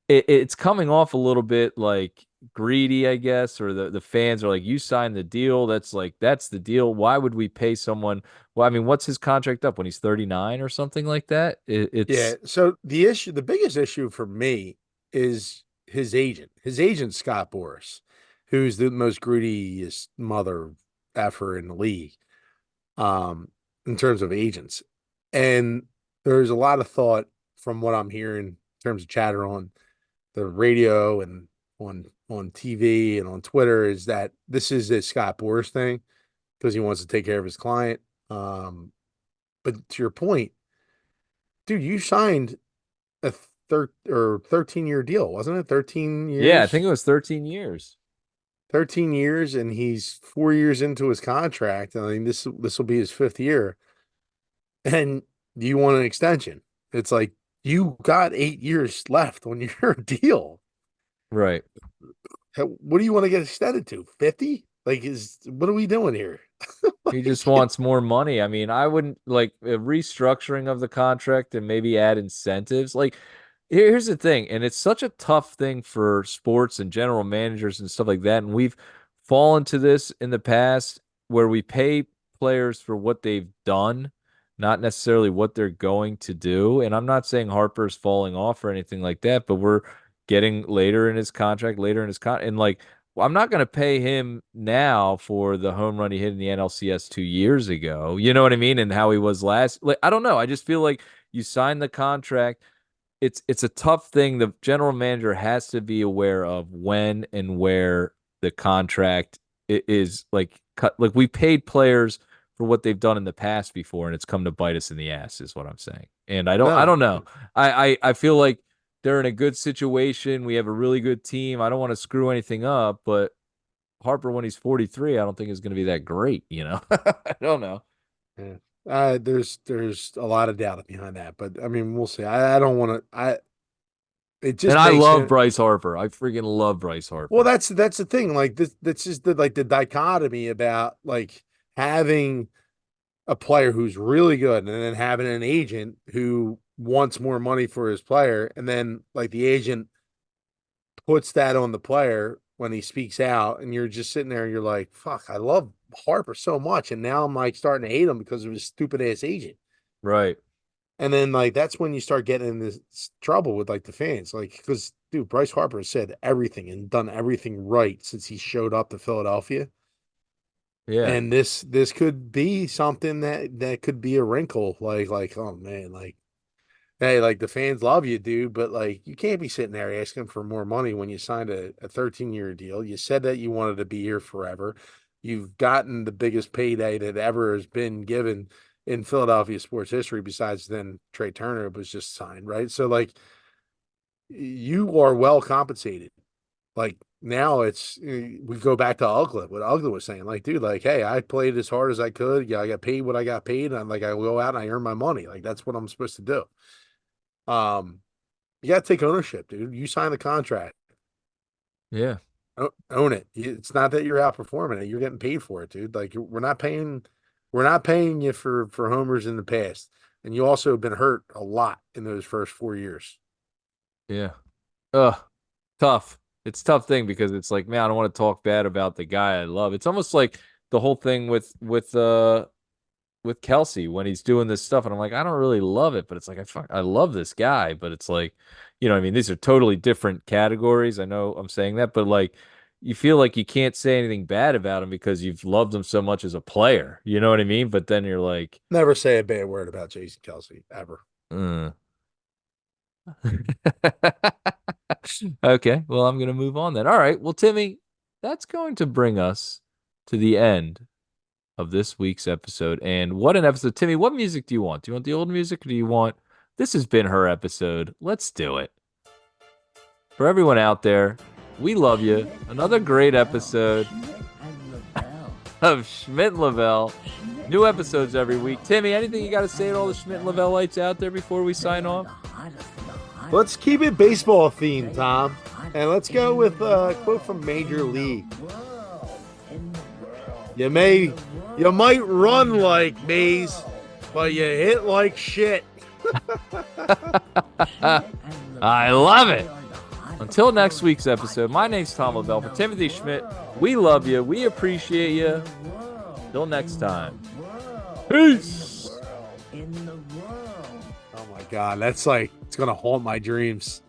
it's coming off a little bit like greedy, I guess, or the fans are like, you signed the deal. That's the deal. Why would we pay someone? Well, I mean, what's his contract up when he's 39 or something like that? Yeah. It's So the biggest issue for me is his agent. His agent, Scott Boris, who's the most greediest mother effer in the league, in terms of agents. And there's a lot of thought from what I'm hearing in terms of chatter on the radio and on TV and on Twitter is that this is a Scott Boris thing because he wants to take care of his client. But to your point, dude, you signed a 13-year deal, wasn't it? 13 Yeah, I think years. it was 13 years. 13 years, and he's 4 years into his contract. I mean, this will be his fifth year. And you want an extension. It's like you got 8 years left on your deal. Right. What do you want to get extended to? 50? Like, what are we doing here? He Like, just wants more money. I mean, I wouldn't like a restructuring of the contract and maybe add incentives. Like, here's the thing, and it's such a tough thing for sports and general managers and stuff like that. And we've fallen to this in the past where we pay players for what they've done, not necessarily what they're going to do. And I'm not saying Harper's falling off or anything like that, but we're getting later in his contract, and like well, I'm not going to pay him now for the home run he hit in the NLCS 2 years ago. You know what I mean? And how he was last. Like I don't know. I just feel like you sign the contract. It's a tough thing. The general manager has to be aware of when and where the contract is like cut. Like we paid players for what they've done in the past before, and it's come to bite us in the ass. Is what I'm saying. And I no. don't know. I feel like they're in a good situation. We have a really good team. I don't want to screw anything up, but Harper, when he's 43, I don't think is going to be that great. I don't know. Yeah. There's a lot of doubt behind that, but I mean, we'll see. I don't want to. It And just I makes love him. Bryce Harper. I freaking love Bryce Well, Harper. that's the thing. Like this, that's just the dichotomy about like having a player who's really good and then having an agent who wants more money for his player, and then like the agent puts that on the player when he speaks out, and you're just sitting there and you're like, "Fuck, I love Harper so much," and now I'm like starting to hate him because of his stupid ass agent. Right. And then like that's when you start getting in this trouble with like the fans, like because dude, Bryce Harper said everything and done everything right since he showed up to Philadelphia. Yeah. And this could be something that could be a wrinkle. Like oh man, like hey, like the fans love you, dude, but like you can't be sitting there asking for more money when you signed a 13-year deal. You said that you wanted to be here forever. You've gotten the biggest payday that ever has been given in Philadelphia sports history, besides then Trey Turner was just signed, right? So like you are well compensated. Like now we go back to Ugla, what Ugla was saying. Like, dude, like, hey, I played as hard as I could. Yeah, I got paid what I got paid. And I'm like, I go out and I earn my money. Like that's what I'm supposed to do. Um, you got to take ownership, dude. You sign the contract. Yeah. Own it. It's not that you're outperforming it. You're getting paid for it, dude. Like we're not paying you for homers in the past. And you also have been hurt a lot in those first 4 years. Yeah. Ugh. Tough. It's a tough thing because it's like, man, I don't want to talk bad about the guy I love. It's almost like the whole thing with Kelsey when he's doing this stuff, and I'm like, I don't really love it, but it's like I love this guy, but it's like, I mean, these are totally different categories. I know I'm saying that, but like, you feel like you can't say anything bad about him because you've loved him so much as a player. You know what I mean? But then you're like, Never say a bad word about Jason Kelsey ever. uh. Okay, well, I'm gonna move on then. All right, well, Timmy, that's going to bring us to the end of this week's episode. And what an episode. Timmy, what music do you want? Do you want the old music or do you want this has been her episode? Let's do it. For everyone out there, we love you. Another great episode of Schmidt Lavelle. New episodes every week. Timmy, anything you got to say to all the Schmidt Lavelle lights out there before we sign off? Let's keep it baseball themed, Tom. And let's go with a quote from Major League. You might run like Mays, but you hit like shit. I love it. Until next week's episode, my name's Tom Lavelle. For Timothy Schmidt, we love you. We appreciate you. Till next time. Peace. Oh my God, that's like, it's going to haunt my dreams.